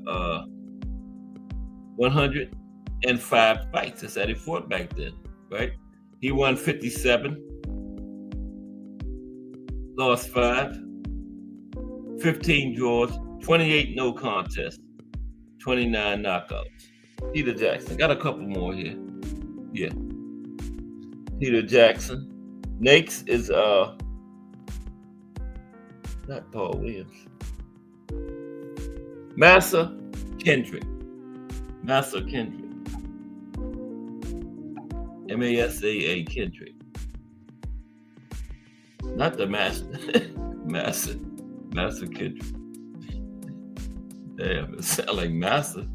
105 fights. That's how he fought back then, right? He won 57, lost 5, 15 draws, 28 no contests, 29 knockouts. Peter Jackson. Got a couple more here. Yeah. Peter Jackson. Next is not Paul Williams. Massa Kendrick. Massa Kendrick. M-A-S-A-A Kendrick. Not the master. Massa Kendrick. Damn, it sounds like Massa.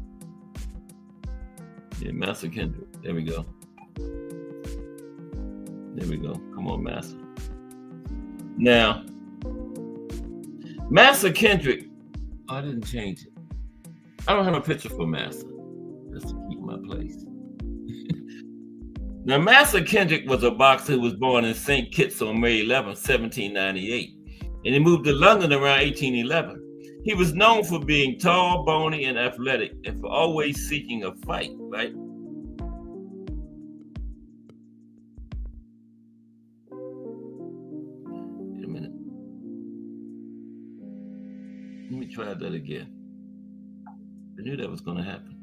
Yeah, Massa Kendrick. There we go. Come on, Massa. Now, Massa Kendrick. I didn't change it. I don't have a picture for Massa, just to keep my place. Now, Massa Kendrick was a boxer who was born in St. Kitts on May 11, 1798, and he moved to London around 1811. He was known for being tall, bony, and athletic, and for always seeking a fight, right? Wait a minute. Let me try that again. I knew that was going to happen.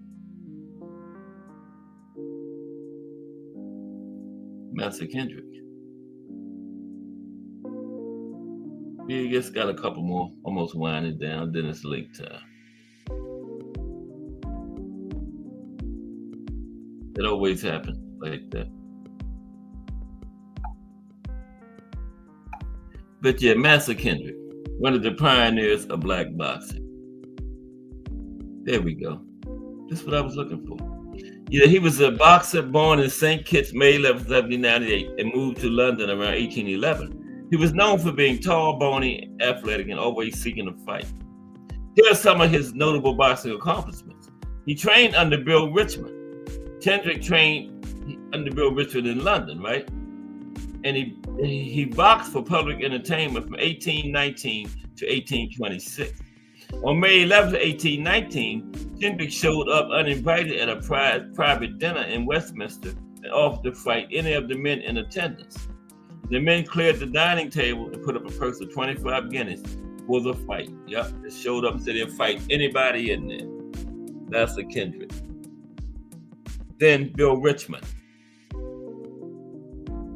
Massa Kendrick. We just got a couple more, almost winding down, then it's late time. It always happens like that. But yeah, Massa Kendrick, one of the pioneers of black boxing. There we go. That's what I was looking for. Yeah, he was a boxer born in St. Kitts, May 11, 1798, and moved to London around 1811. He was known for being tall, bony, athletic, and always seeking a fight. Here are some of his notable boxing accomplishments. He trained under Bill Richmond. Kendrick trained under Bill Richmond in London, right? And he boxed for public entertainment from 1819 to 1826. On May 11, 1819, Kendrick showed up uninvited at a private dinner in Westminster and offered to fight any of the men in attendance. The men cleared the dining table and put up a purse of 25 guineas for the fight. Yep, they showed up and said they'll fight anybody in there. That's a Kendrick. Then Bill Richmond.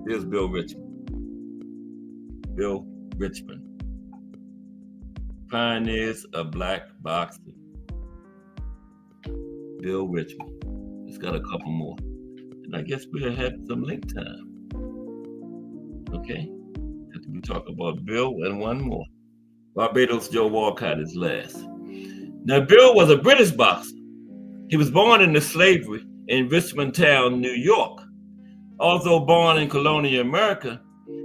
Here's Bill Richmond. Bill Richmond. Pioneers of black boxing. Bill Richmond. It's got a couple more. And I guess we'll have some link time. Okay. After we talk about Bill and one more. Barbados Joe Walcott is last. Now, Bill was a British boxer. He was born into slavery in Richmond Town, New York. Although born in colonial America,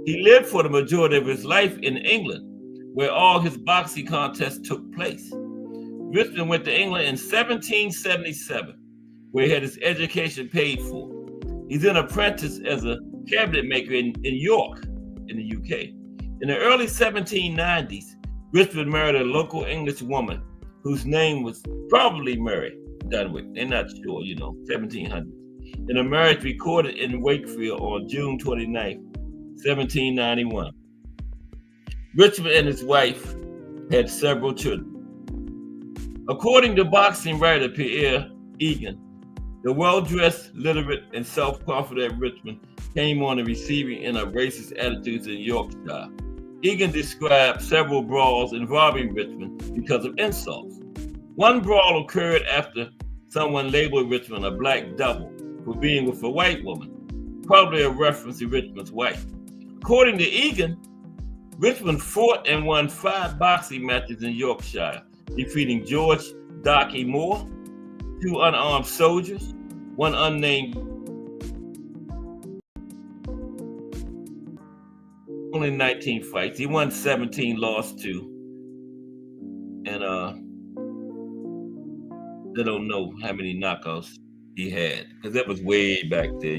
he lived for the majority of his life in England, where all his boxing contests took place. Richmond went to England in 1777, where he had his education paid for. He then apprenticed as a cabinet maker in York, in the UK. In the early 1790s, Richmond married a local English woman whose name was probably Mary Dunwick. They're not sure, 1700s. And a marriage recorded in Wakefield on June 29, 1791. Richmond and his wife had several children. According to boxing writer Pierre Egan, the well-dressed, literate, and self-confident Richmond came on the receiving end of racist attitudes in Yorkshire. Egan described several brawls involving Richmond because of insults. One brawl occurred after someone labeled Richmond a black devil for being with a white woman, probably a reference to Richmond's wife. According to Egan, Richmond fought and won 5 boxing matches in Yorkshire, defeating George Darky Moore, 2 unarmed soldiers, 1 unnamed. Only 19 fights. He won 17, lost 2. And they don't know how many knockouts he had, because that was way back there,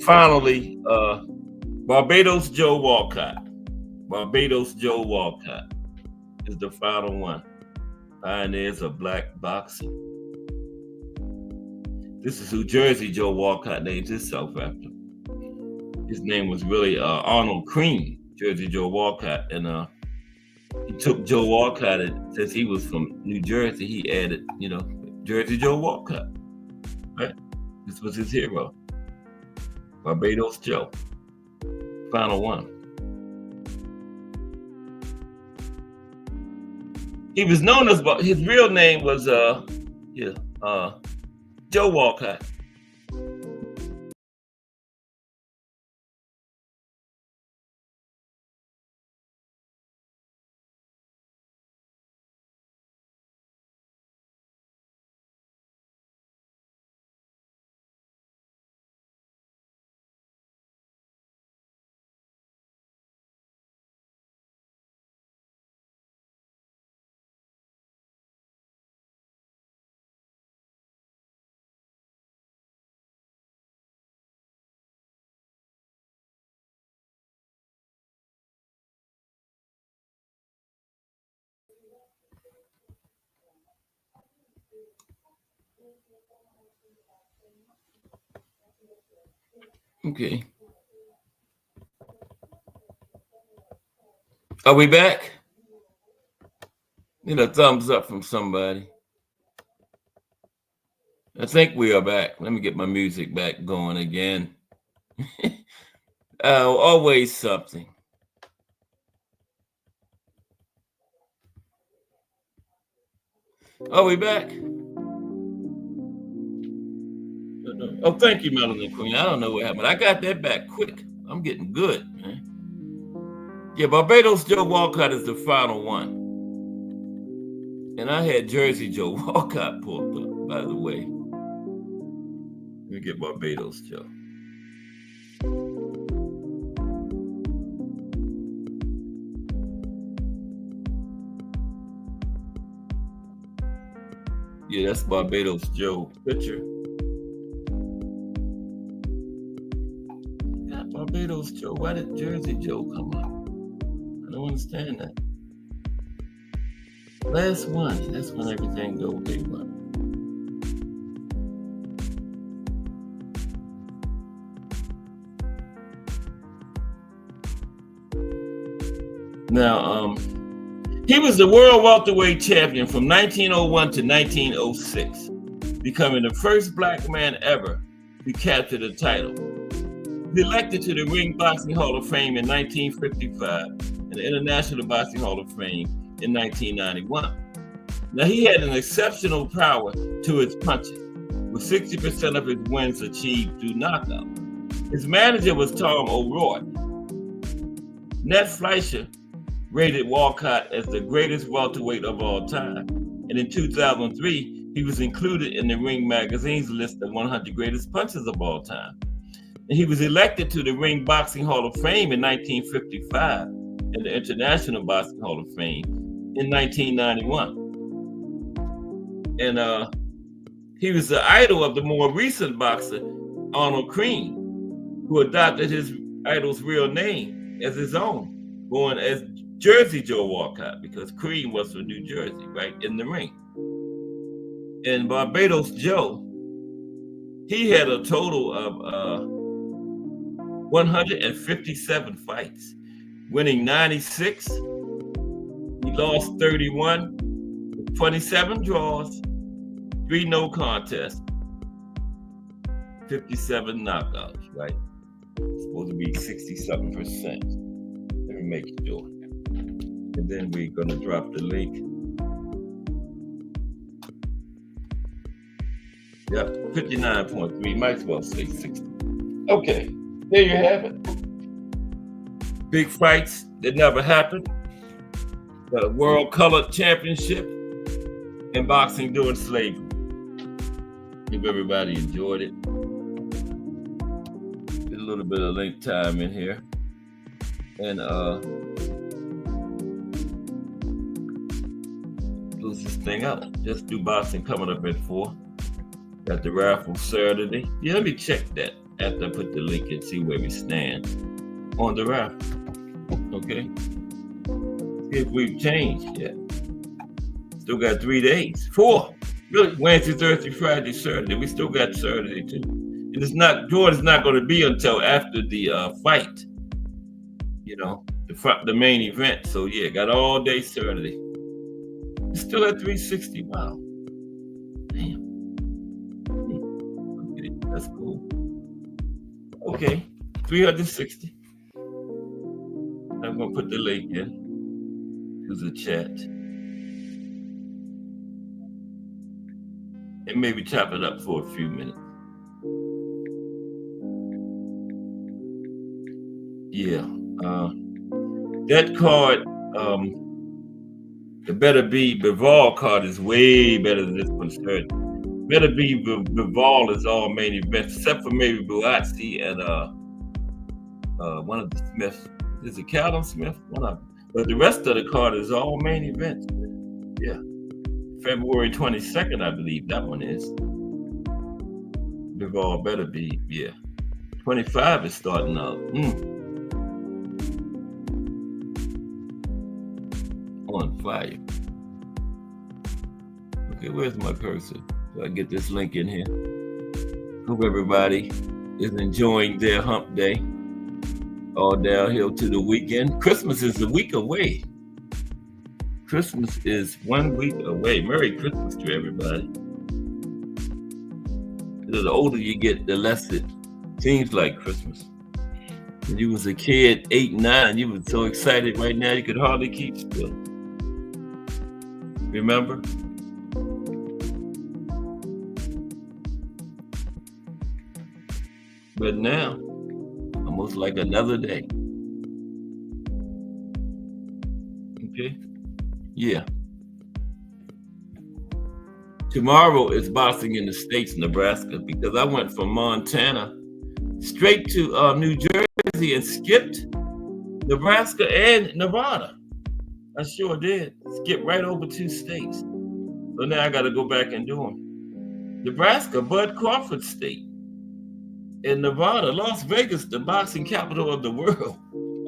Finally, Barbados Joe Walcott. Barbados Joe Walcott is the final one. Pioneers of black boxing. This is who Jersey Joe Walcott names himself after. His name was really Arnold Cream, Jersey Joe Walcott, and he took Joe Walcott, and since he was from New Jersey, he added, Jersey Joe Walcott. Right? This was his hero. Barbados Joe. Final one. He was known as, his real name was Joe Walcott. Okay. Are we back? Need a thumbs up from somebody. I think we are back. Let me get my music back going again. Always something. Are we back? Oh, thank you, Melanie Queen. I don't know what happened. I got that back quick. I'm getting good, man. Yeah, Barbados Joe Walcott is the final one. And I had Jersey Joe Walcott pulled up, by the way. Let me get Barbados Joe. Yeah, that's Barbados Joe picture. Yeah, Barbados Joe. Why did Jersey Joe come up? I don't understand that. Last one. That's when everything goes haywire. Now, he was the world welterweight champion from 1901 to 1906, becoming the first black man ever to capture the title. He was elected to the Ring Boxing Hall of Fame in 1955 and the International Boxing Hall of Fame in 1991. Now, he had an exceptional power to his punches, with 60% of his wins achieved through knockout. His manager was Tom O'Rourke. Ned Fleischer rated Walcott as the greatest welterweight of all time. And in 2003, he was included in the Ring magazine's list of 100 greatest punchers of all time. And he was elected to the Ring Boxing Hall of Fame in 1955 and the International Boxing Hall of Fame in 1991. And he was the idol of the more recent boxer, Arnold Crean, who adopted his idol's real name as his own, going as Jersey Joe Walcott, because Crean was from New Jersey, right, in the ring. And Barbados Joe, he had a total of 157 fights, winning 96. He lost 31, 27 draws, 3 no contests, 57 knockouts, right? It's supposed to be 67%. Let me make sure. And then we're going to drop the link. Yep, 59.3. Might as well say 60. Okay, there you have it. Big fights that never happened. The World Colored Championship in boxing during slavery. Hope everybody enjoyed it. Get a little bit of link time in here. And close this thing out. Just Do Boxing coming up at 4. Got the raffle Saturday. Yeah, let me check that after I put the link and see where we stand on the raffle. Okay. See if we've changed yet. Still got 3 days. 4. Really? Wednesday, Thursday, Friday, Saturday. We still got Saturday too. And it's not, Jordan's not going to be until after the fight. You know, the main event. So yeah, got all day Saturday. Still at 360. Wow. Damn. Okay, that's cool. Okay, 360. I'm gonna put the link in to the chat. And maybe chop it up for a few minutes. Yeah. That card, the Better Be Bivol card is way better than this one. Better Be Bivol is all main events, except for maybe Buatsi and one of the Smiths. Is it Callum Smith? One of them. But the rest of the card is all main events. Yeah. February 22nd, I believe that one is. Bivol Better Be, yeah. 25 is starting out. On fire. Okay, where's my cursor? So I get this link in here. Hope everybody is enjoying their hump day. All downhill to the weekend. Christmas is a week away. Christmas is 1 week away. Merry Christmas to everybody. The older you get, the less it seems like Christmas. When you was a kid, 8, 9, you were so excited. Right now, you could hardly keep still. Remember? But now, almost like another day. Okay? Yeah. Tomorrow is boxing in the States, Nebraska, because I went from Montana straight to New Jersey and skipped Nebraska and Nevada. I sure did. Skip right over 2 states. So now I got to go back and do them. Nebraska, Bud Crawford State. In Nevada, Las Vegas, the boxing capital of the world.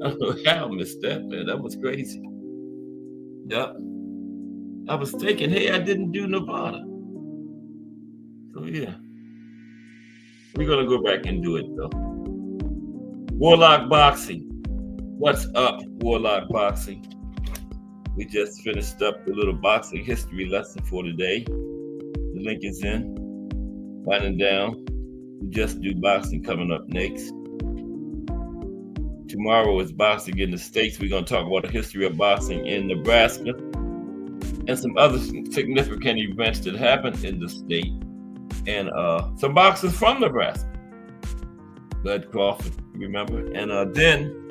I don't know how I missed that, man. That was crazy. Yep. I was thinking, hey, I didn't do Nevada. So yeah. We're going to go back and do it, though. Warlock Boxing. What's up, Warlock Boxing? We just finished up the little boxing history lesson for today. The link is in. Winding down. We just do boxing coming up next. Tomorrow is boxing in the States. We're going to talk about the history of boxing in Nebraska and some other significant events that happened in the state. And some boxers from Nebraska. Bud Crawford, remember? And then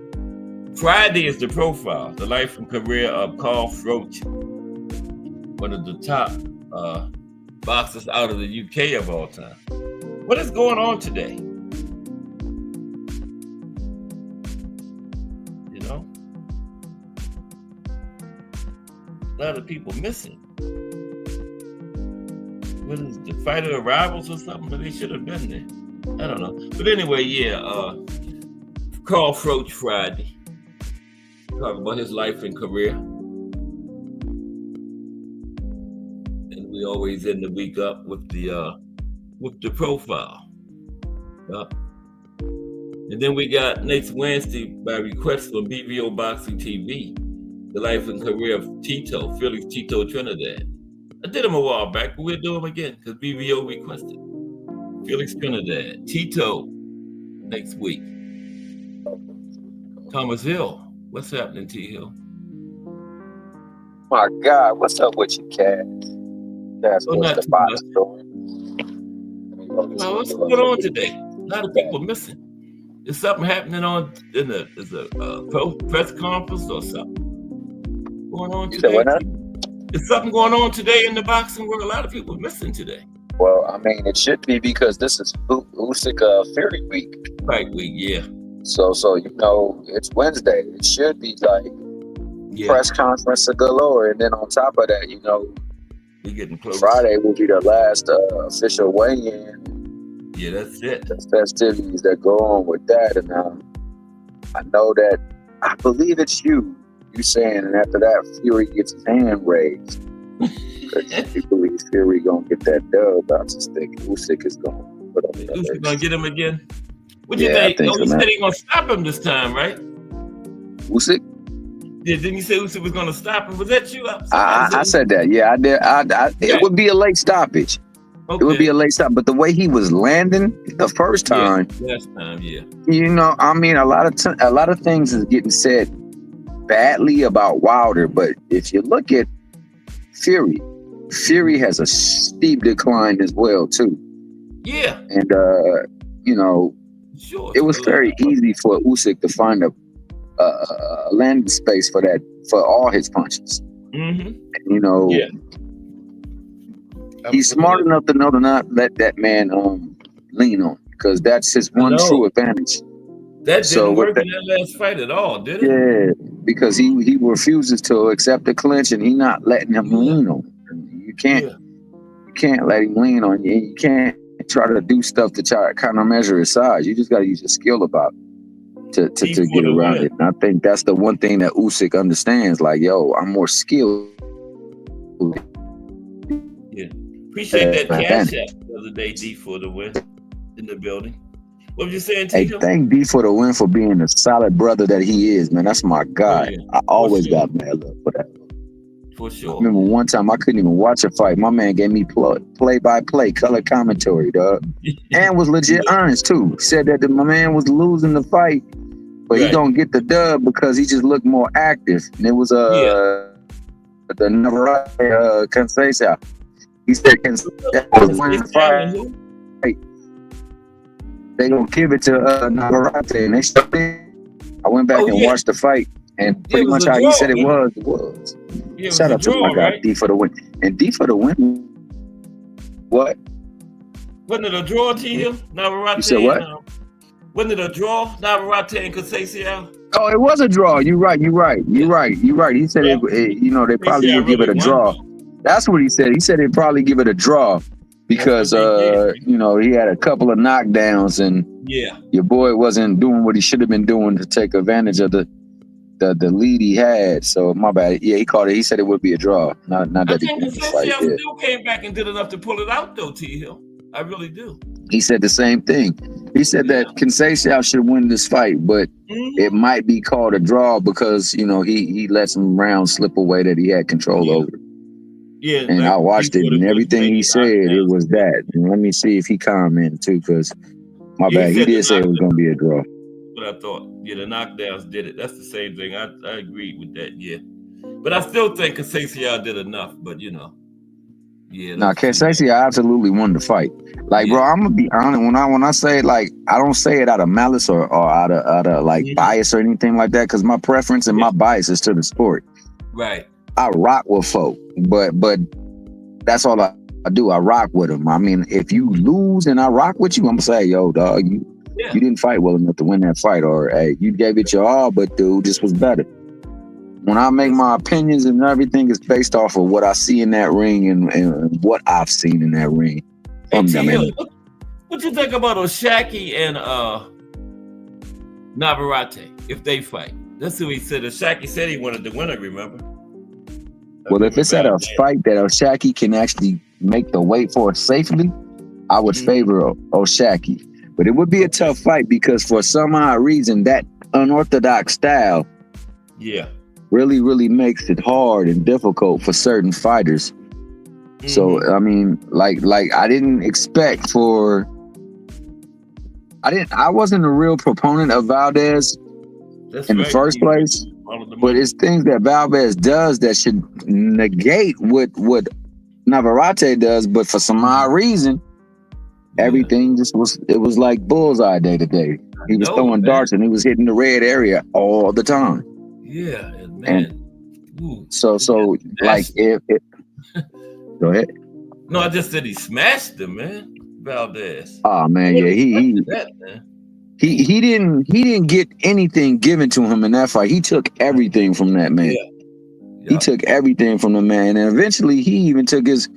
Friday is the profile, the life and career of Carl Froch, one of the top boxers out of the UK of all time. What is going on today? You know? A lot of people missing. What is the Fighter of Rivals or something? But they should have been there. I don't know. But anyway, yeah, Carl Froch Friday. Talk about his life and career. And we always end the week up with the profile. And then we got next Wednesday, by request from BVO Boxing TV, the life and career of Tito, Felix Tito Trinidad. I did him a while back, but we'll do him again because BVO requested. Felix Trinidad, Tito, next week. Thomas Hill, what's happening, T Hill? My God, what's up with you, Cat? That's not the too box much. story. Well, what's going on today? A lot of people missing. Is something happening in the press conference or something going on You said today? what now? Is something going on today in the boxing world? A lot of people missing today. Well, I mean, it should be because this is Usyk Fury week. Fight week, yeah. So you know, it's Wednesday. It should be like Yeah, press conference galore, and then on top of that, you know, we're getting close. Friday will be the last official weigh-in. Yeah, that's it. The festivities that go on with that, and I know that I believe it's you saying, and after that, Fury gets his hand raised. Because you believe Fury gonna get that dub. I just think Usyk is gonna put up. Usyk gonna get him again? What do you Yeah, I think? think Oh, so, he man. said he gonna stop him this time, right? Usyk? Yeah, didn't you say Usyk was gonna stop him? Was that you? I said that. Yeah, I did. It would be a late stoppage. Okay. It would be a late stop. But the way he was landing the first time, last time, yeah. you know, I mean, a lot of things is getting said badly about Wilder. But if you look at Fury has a steep decline as well too. Yeah, And you know, sure. it was very easy for Usyk to find a landing space for all his punches. Mm-hmm. You know, Yeah. he's smart enough to know to not let that man lean on, because that's his one know. true advantage. That So didn't with work in that last fight at all, did it? Yeah, because he refuses to accept the clinch, and he not letting him lean on him. You can't let him lean on you. You can't try to do stuff to try to kind of measure his size. You just got to use your skill about to get around it. And I think that's the one thing that Usyk understands. Like, yo, I'm more skilled. Yeah. Appreciate that cash app the other day, D, for the win in the building. What was you saying, Hey, Tito? thank D for the win, for being the solid brother that he is, man. That's my guy. yeah. I always sure. got mad love for that. For I sure. remember one time I couldn't even watch a fight. My man gave me play-by-play color commentary, dog, and was legit honest too. Said that my man was losing the fight, but he Right. gonna get the dub because he just looked more active. And it was the Navarrete Conceição. He said that was winning the fight. They gonna give it to Navarrete, and they shut in. I went back and watched the fight, and pretty much how he said it was. Yeah, Shout out to my guy, D for the win. And D for the win. What? Wasn't it a draw, Tito? Navarrete. You said what? Wasn't it a draw, Navarrete and Conceição? Oh, it was a draw. You're right. He said it, you know, they probably would give it a draw. That's what he said. He said he'd probably give it a draw because you know, he had a couple of knockdowns and Yeah. your boy wasn't doing what he should have been doing to take advantage of the lead he had. So my bad. Yeah, he called it. He said it would be a draw. Not I that he think won the fight. Kasasia Yeah. still came back and did enough to pull it out, though, T. Hill. I really do. He said the same thing. He said that Conceição should win this fight, but it might be called a draw because, you know, he let some rounds slip away that he had control over. Yeah, And like, I watched it, and everything he said, it was that. And let me see if he commented too, because my bad, he did say it was going to be a draw. What I thought. Yeah, the knockdowns did it. That's the same thing. I agreed with that. Yeah, but I still think Kasasia did enough. But you know, yeah. Now, Conceição absolutely won the fight. Like, bro, I'm gonna be honest. When I say it, like, I don't say it out of malice or out of like bias or anything like that, because my preference and my bias is to the sport. Right. I rock with folk, but that's all I do. I rock with them. I mean, if you lose and I rock with you, I'm gonna say, yo, dog, you didn't fight well enough to win that fight, or hey, you gave it your all, but dude, this was better. When I make my opinions and everything is based off of what I see in that ring and what I've seen in that ring. Hey, what you think about O'Shaquie and Navarrete if they fight? That's who he said. O'Shaquie said he wanted the winner, remember? Well, if it's at a fight that O'Shaquie can actually make the weight for safely, I would favor O'Shaquie. But it would be a tough fight because for some odd reason, that unorthodox style really, really makes it hard and difficult for certain fighters. So, I mean, like I didn't expect I wasn't a real proponent of Valdez in the first place. But it's things that Valdez does that should negate what Navarrete does. But for some odd reason, everything just was like bullseye day to day. He was throwing darts and he was hitting the red area all the time. Yeah, man. So like if go ahead. No, I just said he smashed him, man. Valdez. Oh man, yeah, he didn't get anything given to him in that fight. He took everything from that man. He took everything from the man, and eventually he even took his.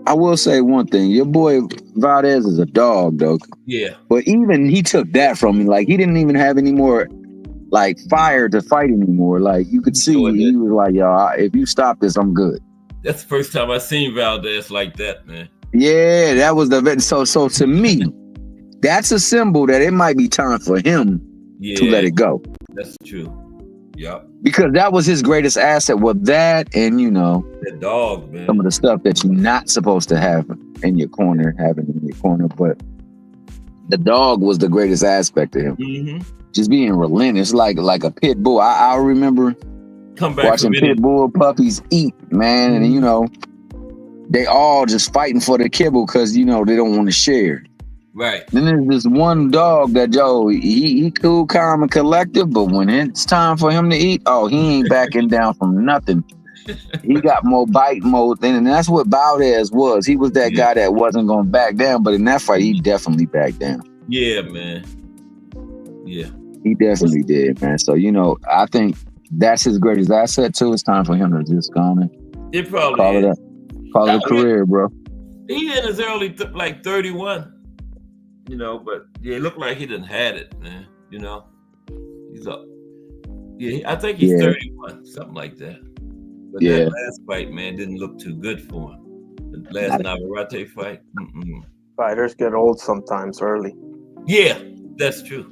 I will say one thing: your boy Valdez is a dog, though. Yeah. But even he took that from me. Like he didn't even have any more, like, fire to fight anymore. Like you could see, he was like, "Yo, if you stop this, I'm good." That's the first time I seen Valdez like that, man. Yeah, that was the so to me. That's a symbol that it might be time for him to let it go. That's true. Yep. Because that was his greatest asset. Well, that and, you know, that dog, man. Some of the stuff that you're not supposed to have in your corner, but the dog was the greatest aspect of him. Just being relentless, like a pit bull. I remember watching pit bull puppies eat, man, and you know, they all just fighting for the kibble because, you know, they don't want to share. Right. Then there's this one dog that he cool, calm, and collective, but when it's time for him to eat, he ain't backing down from nothing. He got more bite mode, and that's what Valdez was. He was that guy that wasn't gonna back down, but in that fight, he definitely backed down. Yeah, man. Yeah. He definitely did, man. So, you know, I think that's his greatest asset too. It's time for him to just go on and it probably call it a career, bro. He in his early like 31. You know, but yeah, it looked like he didn't had it, man. You know, he's up. Yeah, I think he's 31, something like that. But that last fight, man, didn't look too good for him. The last Navarrete fight. Fighters get old sometimes early. Yeah, that's true.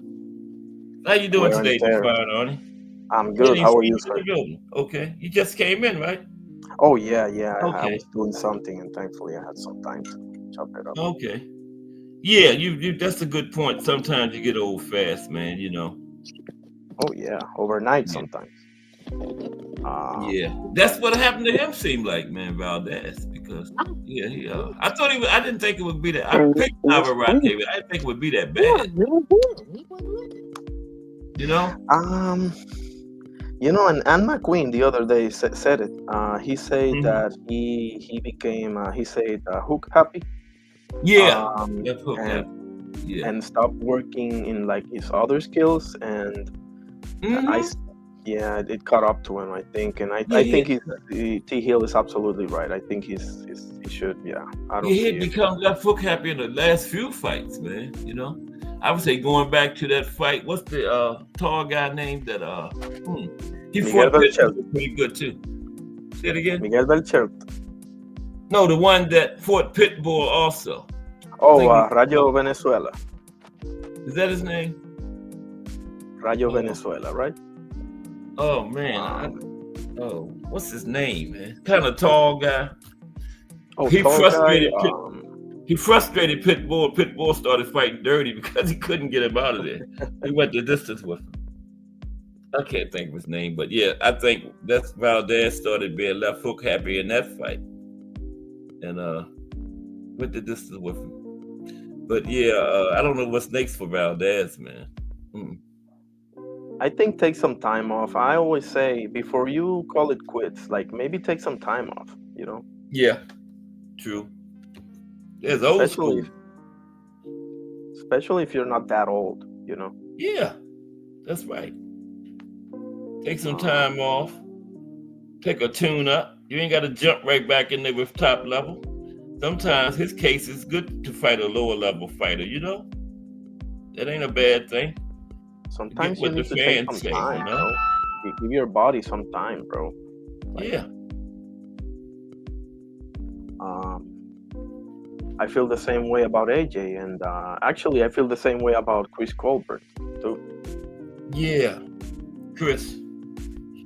How you doing today, Arnie? I'm good. How are you, sir? Okay, you just came in, right? Oh yeah. I was doing something, and thankfully I had some time to chop it up. Okay. Yeah, you that's a good point. Sometimes you get old fast, man, you know. Oh yeah, overnight sometimes. Yeah, that's what happened to him. Seemed like, man, Valdez, because I didn't think it would be that. I picked Navarrete, but I didn't think it would be that bad. You know. You know, and Ann McQueen the other day said it. He said that he became hook happy. Yeah. And stopped working in like his other skills, and yeah, it caught up to him, I think, and I think T Hill is absolutely right. I think he should, yeah. I don't He see had it. become left hook happy in the last few fights, man. You know, I would say going back to that fight. What's the tall guy named that? He Miguel fought Pitbull Belcher. pretty good too. Say it again. Miguel Belcher. No, the one that fought Pitbull also. Oh, Rayo Venezuela. Is that his name? Rayo Venezuela, right? Oh man. What's his name, man? Kind of tall guy. Oh, He tall frustrated guy, He frustrated Pitbull. Pitbull started fighting dirty because he couldn't get him out of there. He went the distance with him. I can't think of his name, but yeah, I think that's Valdez started being left hook happy in that fight, and went the distance with him. But yeah, I don't know what's next for Valdez, man. I think take some time off. I always say before you call it quits, like maybe take some time off. You know. Yeah, true. There's old school. Especially if you're not that old, you know. Yeah, that's right. Take some time off. Take a tune up. You ain't got to jump right back in there with top level. Sometimes his case is good to fight a lower level fighter, you know? That ain't a bad thing. Sometimes you need to take some time, you know? Give your body some time, bro. Like, yeah. I feel the same way about AJ, and actually I feel the same way about Chris Colbert, too. Yeah. Chris.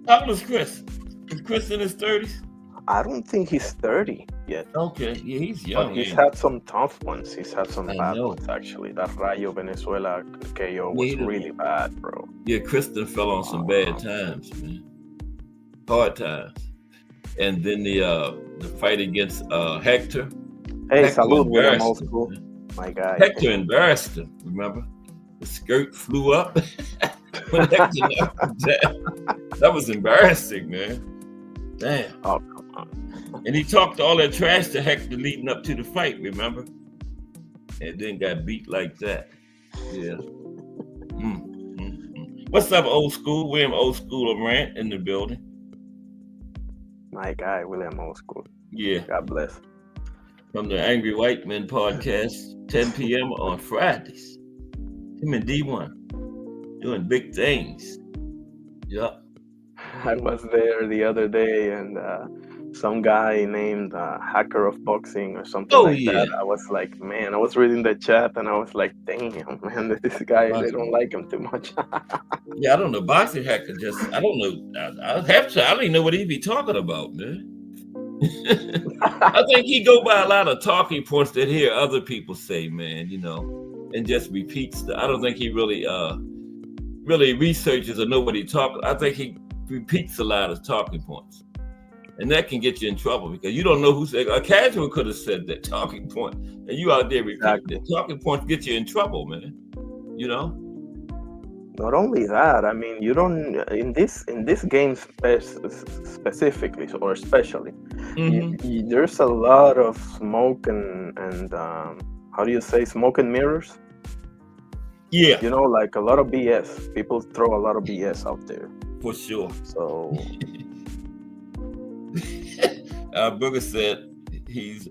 How old is Chris? Is Chris in his 30s? I don't think he's 30 yet. Okay, yeah, he's young. But he's had some tough ones. He's had some bad ones, actually. That Rayo Venezuela KO was really bad, bro. Yeah, Kristen fell on some bad times, man. Hard times. And then the fight against Hector. Hey, salud, William Old School. My guy. Hector embarrassed him, remember? The skirt flew up. When Hector knocked him down. That was embarrassing, man. Damn. Oh, come on. And he talked all that trash to Hector leading up to the fight, remember? And then got beat like that. Yeah. What's up, Old School? William Old School Rant in the building. My guy, William Old School. Yeah. God bless. From the Angry White Men podcast, 10 p.m. on Fridays. Him and D1 doing big things. Yup. I was there the other day, and some guy named Hacker of Boxing or something that. I was like, man, I was reading the chat, and I was like, damn, man, this guy, they don't like him too much. Yeah, I don't know. Boxing Hacker I don't know. I don't even know what he be talking about, man. I think he go by a lot of talking points that hear other people say, man, you know, and just repeats. I don't think he really researches or know what he talks. I think he repeats a lot of talking points, and that can get you in trouble because you don't know who said. A casual could have said that talking point, and you out there repeating it. Talking points get you in trouble, man. You know. Not only that, I mean, you don't in this game specifically or especially. There's a lot of smoke and how do you say, smoke and mirrors? Yeah. You know, like a lot of BS. People throw a lot of BS out there. For sure. So. Booger said he's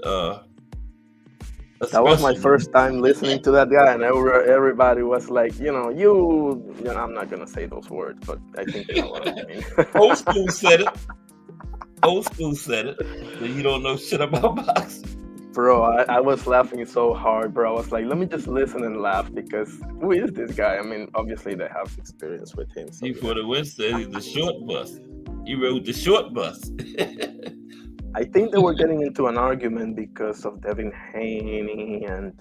that was my first time listening to that guy, and everybody was like, you know, I'm not gonna say those words, but I think you know what I mean. Old School said it. Old School said it. So you don't know shit about boxing. Bro, I was laughing so hard, bro. I was like, let me just listen and laugh because who is this guy? I mean, obviously they have experience with him. So for the win said he's the short bus. He rode the short bus. I think they were getting into an argument because of Devin Haney, and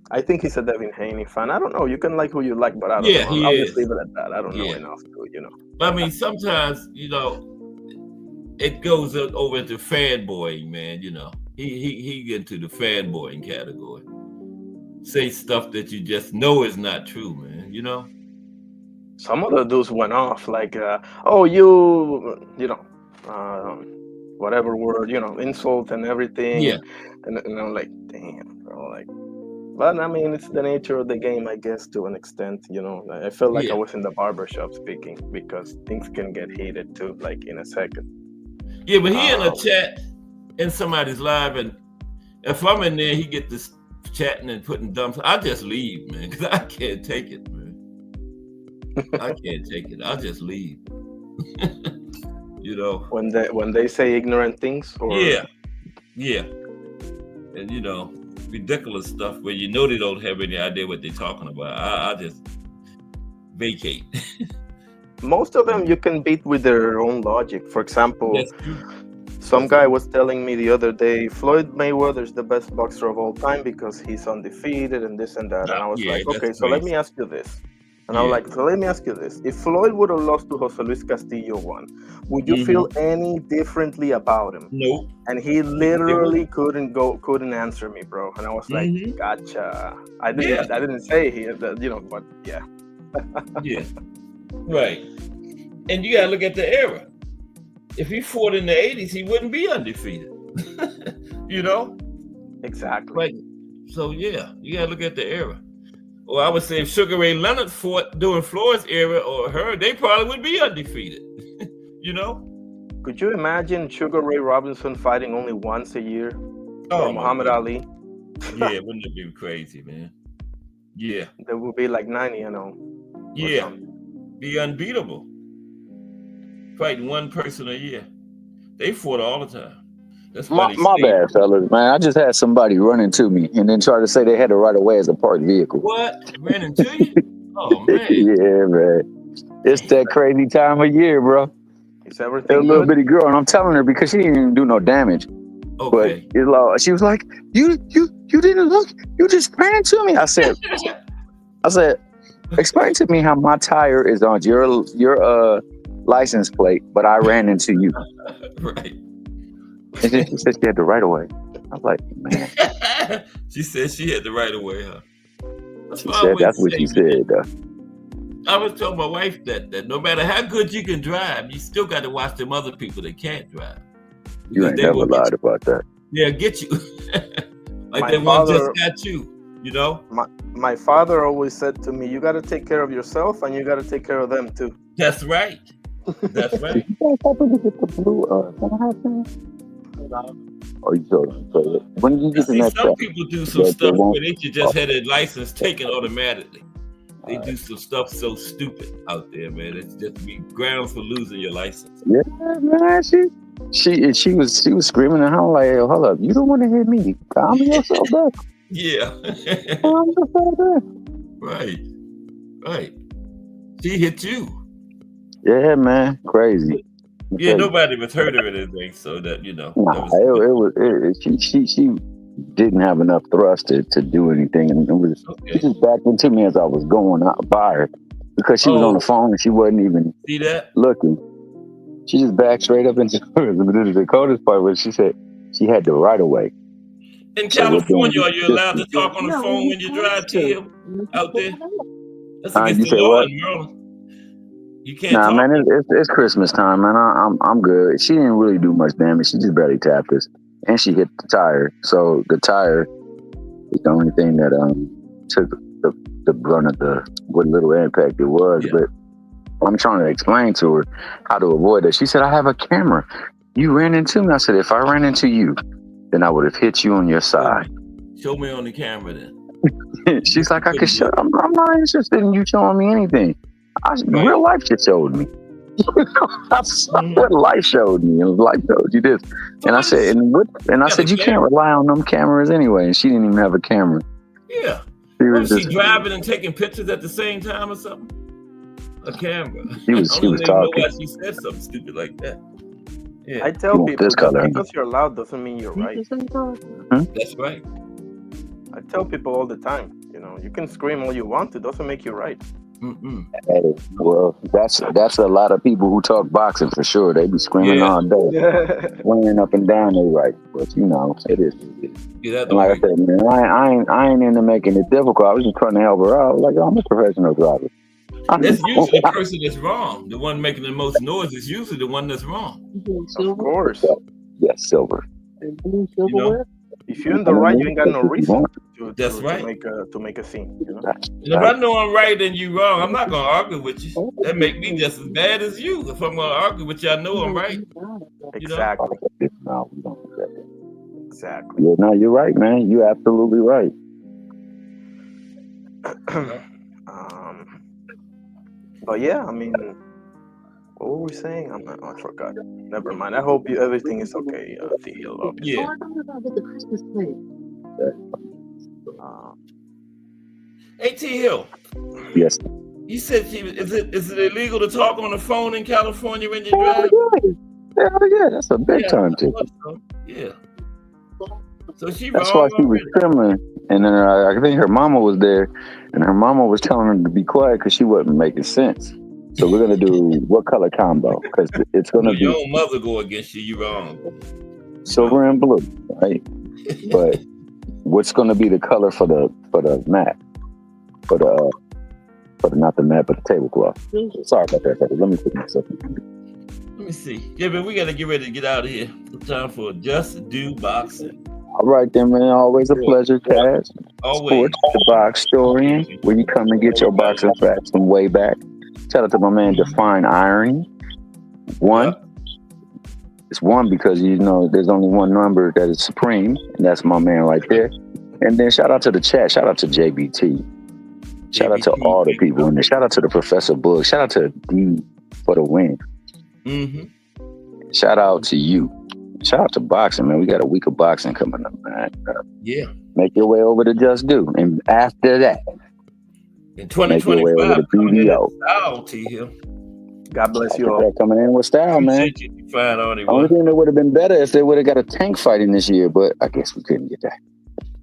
I think he's a Devin Haney fan. I don't know. You can like who you like, but I don't know. I'll just leave it at that. I don't know enough to, you know. I mean, sometimes, you know, it goes over into fanboying, man. You know, he get into the fanboying category. Say stuff that you just know is not true, man. You know. Some of the dudes went off like, "Oh, you know." Whatever word, you know, insult and everything. Yeah. And I'm like, damn, bro. Like, But I mean, it's the nature of the game, I guess, to an extent. You know, I felt like I Yeah. was in the barbershop speaking because things can get heated too, like in a second. Yeah, but he in a Um, chat in somebody's live, and if I'm in there, he get this chatting and putting dumb. I just leave, man, because I can't take it, man. I can't take it. I'll just leave. You know. when they say ignorant things, or Yeah, yeah, and you know, ridiculous stuff where you know they don't have any idea what they're talking about. I just vacate. most of them you can beat with their own logic. For example, That's true. some guy was telling me the other day, Floyd Mayweather's the best boxer of all time because he's undefeated and this and that. And I was Yeah, like, that's okay, so let crazy. me ask you this. And I was Yeah. like, so let me ask you this. If Floyd would have lost to Jose Luis Castillo one, would you feel any differently about him? Nope. And he literally couldn't answer me, bro. And I was like, Mhm. gotcha. I Yeah. didn't say he, you know, but yeah. Yeah. Right. And you gotta look at the era. If he fought in the 80s, he wouldn't be undefeated. You know? Exactly. Like, so yeah, you gotta look at the era. Or I would say if Sugar Ray Leonard fought during Floyd's era or her, they probably would be undefeated. You know? Could you imagine Sugar Ray Robinson fighting only once a year? Oh, Or my Muhammad goodness. Ali? Yeah, wouldn't it be crazy, man? Yeah. There would be like 90, Yeah. something. Be unbeatable. Fighting one person a year. They fought all the time. That's why My, they my stayed. bad, fellas, man. I just had somebody run into me and then try to say they had the right of way as a parked vehicle. What? Ran into you? Oh man. Yeah, man. It's that crazy time of year, bro. Is A everything little good? bitty girl, and I'm telling her because she didn't even do no damage. But Okay. it's like, she was like, "You didn't look. You just ran into me." I said, "Explain to me how my tire is on your license plate, but I ran into you." Right. And then she said she had the right of way. I was like, man. She said she had the right of way, huh? That's She what I said always that's what say, she man. said, though. I was telling my wife that no matter how good you can drive, you still got to watch them other people that can't drive. You Because ain't they never will get lied you. about that. They'll get you. Like My that one just father- got you, you know? My father always said to me, you got to take care of yourself and you got to take care of them too. That's right. That's right. You guys happen to get the blue can I have some? Oh, you told him. So when did you get the See, next some shot? people do some They stuff won't- where they should just have their license taken automatically. They do some stuff so stupid out there, man. It's just be grounds for losing your license. Yeah, man. She was screaming at her like, hey, hold up, you don't want to hit me. Calm yourself down. Yeah. Calm yourself down. Right. Right. She hit you. Yeah, man. Crazy. Yeah, nobody was hurt or anything, so that, you know. Nah, she didn't have enough thrust to do anything, and she Okay. just backed into me as I was going out by her because she was on the phone and she wasn't even See that? looking. She just backed straight up into her. The coldest part was she said she had the right of way. In So we're doing California, are you this- allowed to talk on the phone when you drive to him out there? That's against you the say law what? in Maryland. You can't Nah, talk. man, it's Christmas time, man. I'm good. She didn't really do much damage. She just barely tapped us, and she hit the tire. So the tire is the only thing that took the brunt of what little impact it was. Yeah. But I'm trying to explain to her how to avoid it. She said, "I have a camera. You ran into me." I said, "If I ran into you, then I would have hit you on your side." Show me on the camera then. She's like, "I can show. I'm not interested in you showing me anything. Right. Real life just showed me." That's what life showed me. And life showed you this. And I said, I said, you can't rely on them cameras anyway. And she didn't even have a camera. Yeah. She Was was she just, driving and taking pictures at the same time or something? A camera. she was I don't even know talking. why she said something stupid like that. Yeah, I tell want people this that color. because you're loud doesn't mean you're right. that's right. I tell people all the time, you can scream all you want, it doesn't make you right. Mm-mm. Hey, well, that's a lot of people who talk boxing for sure. They be screaming Yeah. all day, swinging up and down. They right, but it is. Yeah, that And don't like I work. said, man, I ain't into making it difficult. I was just trying to help her out. Like, I'm a professional driver. That's usually the person that's wrong. The one making the most noise is usually the one that's wrong. Of course. Yes, silver. You know? if you're in the right, you ain't got no reason That's right. to make a scene. You know? And if I know I'm right and you wrong, I'm not gonna argue with you. That make me just as bad as you. If I'm gonna argue with you, I know I'm right. Exactly. No, we don't do that. Exactly. Yeah, no, you're right, man. You're absolutely right. But yeah, I mean, what were we saying? I forgot. Never mind. I hope everything is okay, Theo. Yeah. Hey, T Hill. Yes. You said is it illegal to talk on the phone in California when you drive? Hell yeah, that's a big time too. So. Yeah. So that's why she was trembling, and then I think her mama was there, and her mama was telling her to be quiet because she wasn't making sense. So we're gonna do what color combo? Because it's gonna be your own mother go against you. You wrong. Silver and blue, right? But what's gonna be the color for the mat? For the not the mat, but the tablecloth. Sorry about that, buddy. Let me put myself in. Let me see. Yeah, but we gotta get ready to get out of here. It's time for Just Do Boxing. All right, then, man. Always a pleasure, Cash. Always. Sports, the Box Historian, where you come and get your boxing facts from way back. Shout out to my man, Define Irony. One. It's one because, you know, there's only one number that is supreme, and that's my man right there. And then shout out to the chat. Shout out to JBT. Shout out to all the people in there. Shout out to the Professor Book. Shout out to D for the win. Mm-hmm. Shout out to you. Shout out to boxing, man. We got a week of boxing coming up, man. Yeah. Make your way over to Just Do. And after that, in 2025, make your way over to BBO. T Hill. God bless you all. Coming in with style, man. Only thing that would have been better if they would have got a tank fighting this year, but I guess we couldn't get that.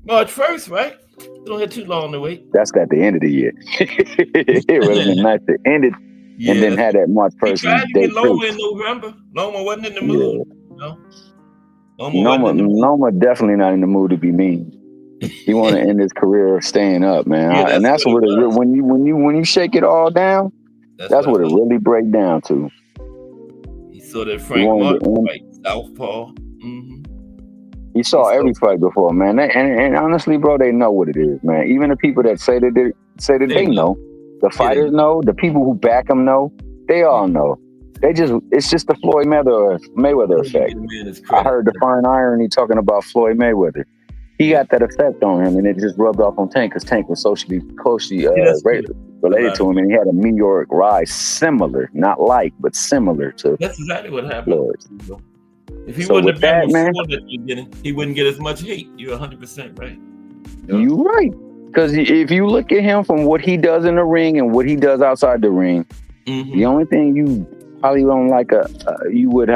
March 1st, right? Don't have too long to wait. That's got the end of the year. It would have been nice to end it and then had that March 1st. He tried to get Loma in November. Loma wasn't in the mood. Yeah. Noma definitely not in the mood to be mean. He want to end his career staying up, man. Yeah, and that's what it when you shake it all down, that's what it really breaks down to. He saw that Frank Martin fight, Southpaw. Mm-hmm. He saw every fight before, man. And honestly, bro, they know what it is, man. Even the people that say that they know, the fighters know, the people who back them know, they all know. It's just the Floyd Mayweather effect. I heard Define Irony talking about Floyd Mayweather. He got that effect on him, and it just rubbed off on Tank because Tank was socially closely related to him, and he had a meteoric rise, similar, not like, but similar to. That's exactly what happened. Floyd. If he wouldn't have been before that beginning, he wouldn't get as much hate. You're 100% right. You're right. Because if you look at him from what he does in the ring and what he does outside the ring, the only thing you probably don't you would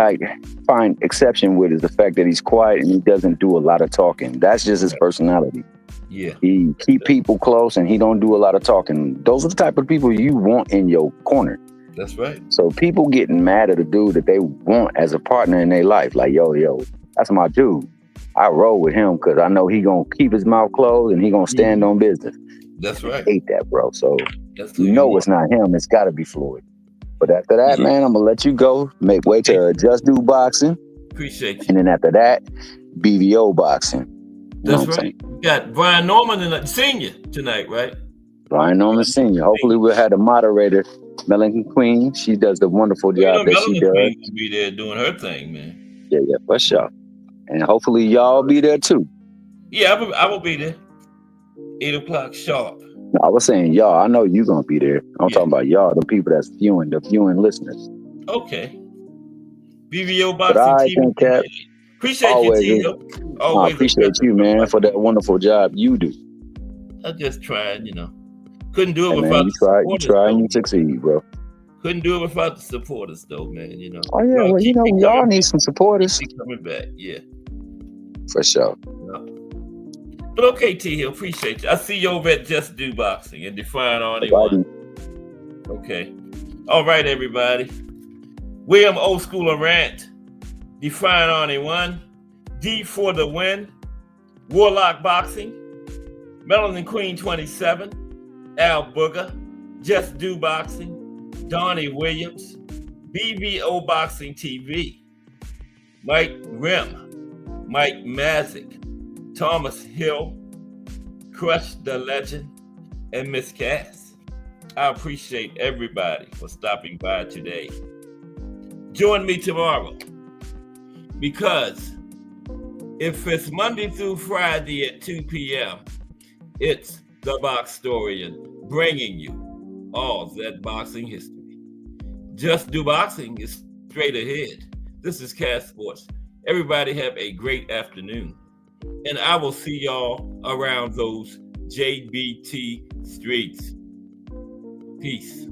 find exception with is the fact that he's quiet and he doesn't do a lot of talking. That's just his personality. Yeah. He keep people close and he don't do a lot of talking. Those are the type of people you want in your corner. That's right. So people getting mad at a dude that they want as a partner in their life, like, yo, that's my dude. I roll with him because I know he gonna keep his mouth closed and he gonna stand on business. That's right. I hate that, bro. So it's not him. It's got to be Floyd. But after that, man, I'm gonna let you go. Make way to Just Do Boxing. Appreciate you. And then after that, BVO Boxing. That's right. You got Brian Norman Senior tonight, right? Brian Norman Senior. Hopefully, we'll have the moderator, Melanie Queen. She does the wonderful job that she does. Queen will be there doing her thing, man. Yeah, for sure. And hopefully, y'all be there too. Yeah, I will be there. 8:00 sharp. No, I was saying y'all. I know you're gonna be there. I'm talking about y'all, the people that's viewing, the viewing listeners. Okay. BVO Boxing TV. Cap, appreciate you, Tito. Always. I appreciate you, man, for that wonderful job you do. I just tried, Couldn't do it without man, the supporters. You try and you succeed, bro. Couldn't do it without the supporters, though, man. Oh yeah, well, we all need some supporters. Keep coming back, yeah. For sure. But okay, T Hill, appreciate you. I see you over at Just Do Boxing and Define Arnie One. Okay. All right, everybody. William Old Schooler Rant, Define Arnie One, D for the Win, Warlock Boxing, Melanin Queen 27, Al Booger, Just Do Boxing, Donnie Williams, BVO Boxing TV, Mike Rim, Mike Mazik, Thomas Hill, Crush the Legend, and Miss Cass. I appreciate everybody for stopping by today. Join me tomorrow, because if it's Monday through Friday at 2 p.m., it's The Boxtorian bringing you all that boxing history. Just Do Boxing is straight ahead. This is Cass Sports. Everybody have a great afternoon, and I will see y'all around those JBT streets. Peace.